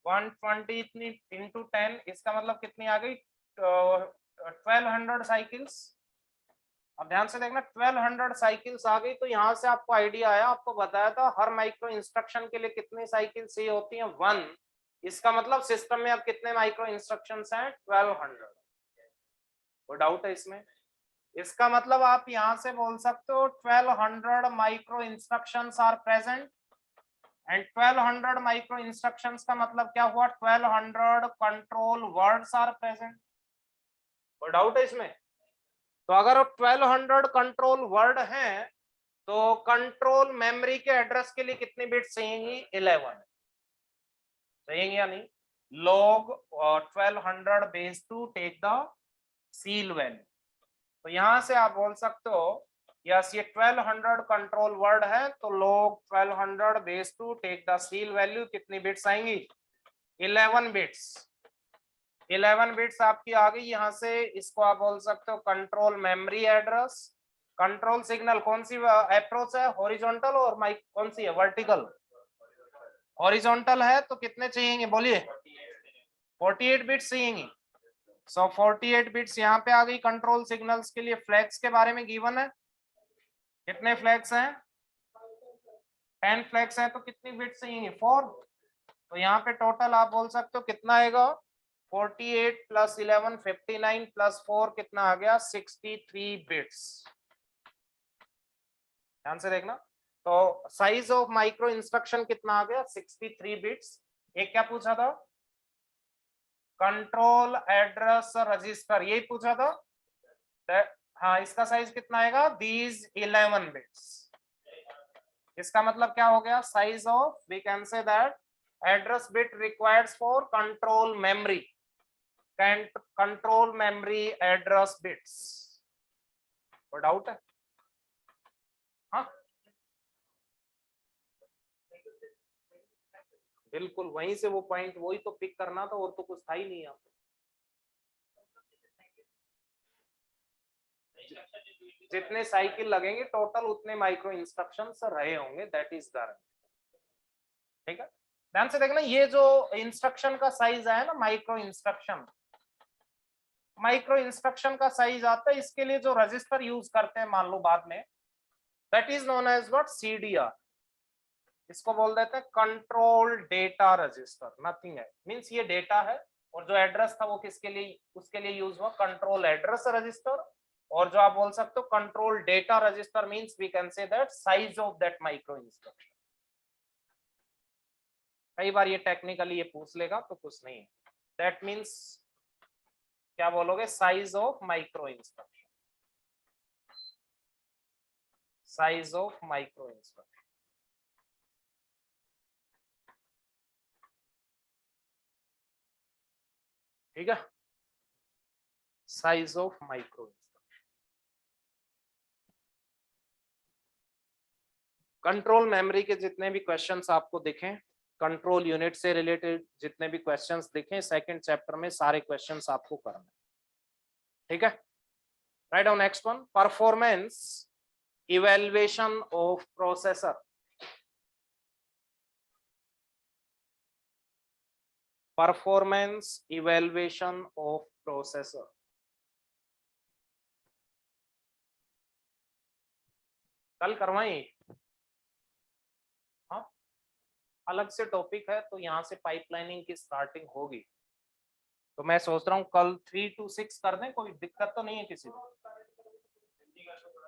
120 इतनी इंटू 10, इसका मतलब कितनी आ गई? 1200 साइकिल्स। अब ध्यान से देखना, 1200 साइकिल्स आ गई। तो यहाँ से आपको आइडिया आया, आपको बताया था हर माइक्रो इंस्ट्रक्शन के लिए कितनी साइकिल चाहिए होती है? 1। इसका मतलब सिस्टम में अब कितने माइक्रो इंस्ट्रक्शंस हैं? 1200। कोई डाउट है इसमें? इसका मतलब आप यहां से बोल सकते हो 1200 micro instructions are present, and 1200 micro instructions का मतलब क्या हुआ? 1200 कंट्रोल वर्ड्स आर प्रेजेंट। कोई डाउट है इसमें? तो अगर 1200 कंट्रोल वर्ड हैं तो कंट्रोल मेमोरी के एड्रेस के लिए कितनी बिट्स चाहिए? 11 चाहिए या नहीं? log 1200 base two take the ceil value. तो यहां से आप बोल सकते हो यस ये 1200 कंट्रोल वर्ड है, तो log 1200 base two take the ceil value कितनी बिट्स आएंगी? 11 बिट्स। 11 बिट्स आपकी आ गई। यहां से इसको आप बोल सकते हो control memory address. Control signal कौन सी अप्रोच है? हॉरिजॉन्टल, और माइक कौन सी है? वर्टिकल। हॉरिजॉन्टल है तो कितने चाहिए? बोलिए। 48 बिट्स चाहिए। सो 48 बिट्स यहाँ पे आ गई कंट्रोल सिग्नल्स के लिए। फ्लैग्स के बारे में गिवन है, कितने फ्लैग्स हैं? 10 फ्लैग्स हैं, तो कितनी बिट्स चाहिए? 4। तो यहाँ पे टोटल आप बोल सकते हो कितना आएगा? 48 प्लस 11 59 प्लस 4 कितना आ गया? 63 बिट्स। ध्यान से देखना। तो साइज ऑफ माइक्रो इंस्ट्रक्शन कितना आ गया? 63 बिट्स। एक क्या पूछा था? कंट्रोल एड्रेस रजिस्टर, यही पूछा था। हाँ, इसका साइज कितना आएगा? These 11 bits. इसका मतलब क्या हो गया? Size of, we can say that address bit required for control memory, control memory address bits. कोई डाउट है? हाँ बिल्कुल, वहीं से वो पॉइंट वही तो पिक करना था, और तो कुछ था ही नहीं यहाँ पे। जितने साइकिल लगेंगे टोटल उतने माइक्रो इंस्ट्रक्शंस रहे होंगे, दैट इज गारंटी। ठीक है, ध्यान से देखना, ये जो इंस्ट्रक्शन का साइज है ना, माइक्रो इंस्ट्रक्शन का साइज आता है, इसके लिए जो रजिस्टर यूज करते हैं मान लो बाद में, that is known as what? CDR. इसको बोल देते हैं कंट्रोल डेटा रजिस्टर। नथिंग है, मींस ये डेटा है, और जो एड्रेस था वो किसके लिए? उसके लिए यूज हुआ कंट्रोल एड्रेस रजिस्टर। और जो आप बोल सकते हो control data register means we can say that size of that micro instruction. कई बार ये टेक्निकली ये पूछ लेगा तो कुछ नहीं है। दैट मींस क्या बोलोगे? Size of micro instruction, size of micro instruction. ठीक है, size of micro instruction. Control memory के जितने भी क्वेश्चंस आपको दिखें, कंट्रोल यूनिट से रिलेटेड जितने भी क्वेश्चंस दिखें सेकंड चैप्टर में, सारे क्वेश्चंस आपको करने। ठीक है, write down next one, performance evaluation of processor. Performance evaluation of processor. कल करवाएं? हाँ, अलग से टॉपिक है, तो यहाँ से पाइपलाइनिंग की स्टार्टिंग होगी। तो मैं सोच रहा हूँ कल 3 to 6 कर दें, कोई दिक्कत तो नहीं है किसी को?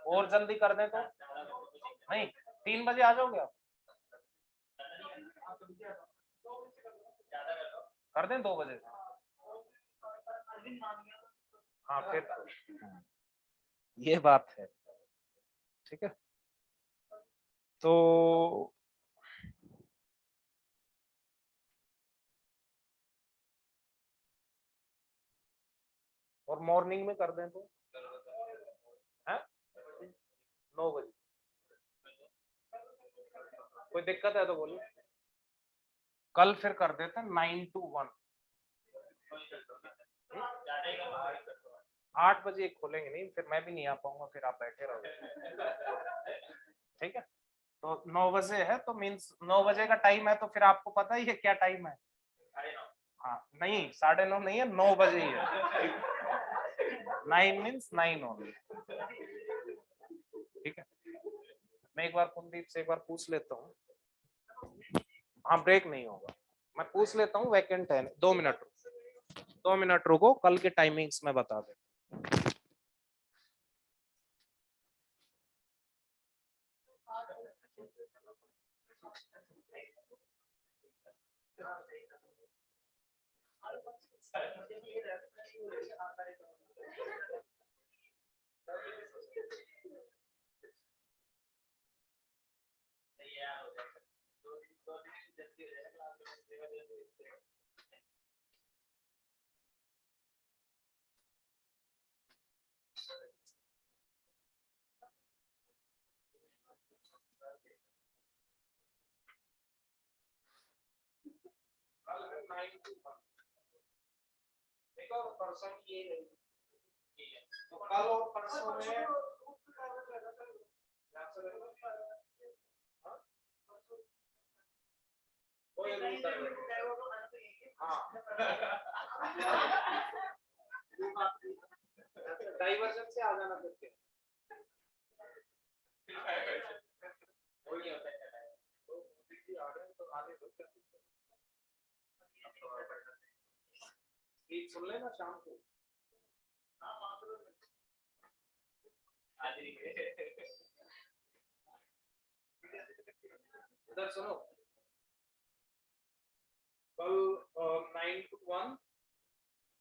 और जल्दी कर दें तो? नहीं, 3 बजे आ जाओगे आप? कर दें 2 बजे से? हाँ फिर ये बात है। ठीक है, तो और मॉर्निंग में कर दें तो? 9 बजे? कोई दिक्कत है तो बोलो, कल फिर कर देते हैं 9 to 1। 8 बजे खोलेंगे, नहीं फिर मैं भी नहीं आ पाऊंगा, फिर आप बैठे रहोगे। ठीक है, तो 9 बजे है तो मीन्स 9 बजे का टाइम है, तो फिर आपको पता ही है क्या टाइम है। हाँ नहीं 9:30 नहीं है, 9 बजे ही है। 9 मीन्स 9 ओनली। ठीक है, मैं एक बार कुलदीप से एक बार पूछ लेता हूँ। हाँ ब्रेक नहीं होगा, मैं पूछ लेता हूँ वैकेंट है। 2 मिनट, 2 मिनट रुको, कल के टाइमिंग्स में बता देता हूँ। तो कल और परसों में डाइवर्जन से आ जाना करके सुन लेना शाम को। इधर सुनो, कल 9 to 1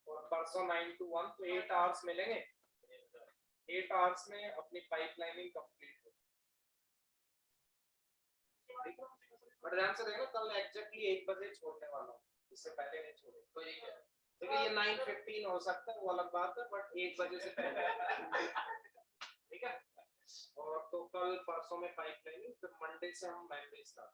और परसों 9 to 1, तो 8 आवर्स मिलेंगे। 8 आवर्स में अपनी पाइपलाइनिंग कंप्लीट हो। बट ध्यान से देखो, कल एग्जैक्टली 1 बजे छोड़ने वाला हूँ, इससे पहले नहीं छोड़े। तो देखिए ये 9:15 हो सकता है, वो अलग बात है, बट 1 बजे से पहले। ठीक है, और तो कल परसों में पाइपलाइनिंग, फिर मंडे से हम मैंडे स्टार्ट।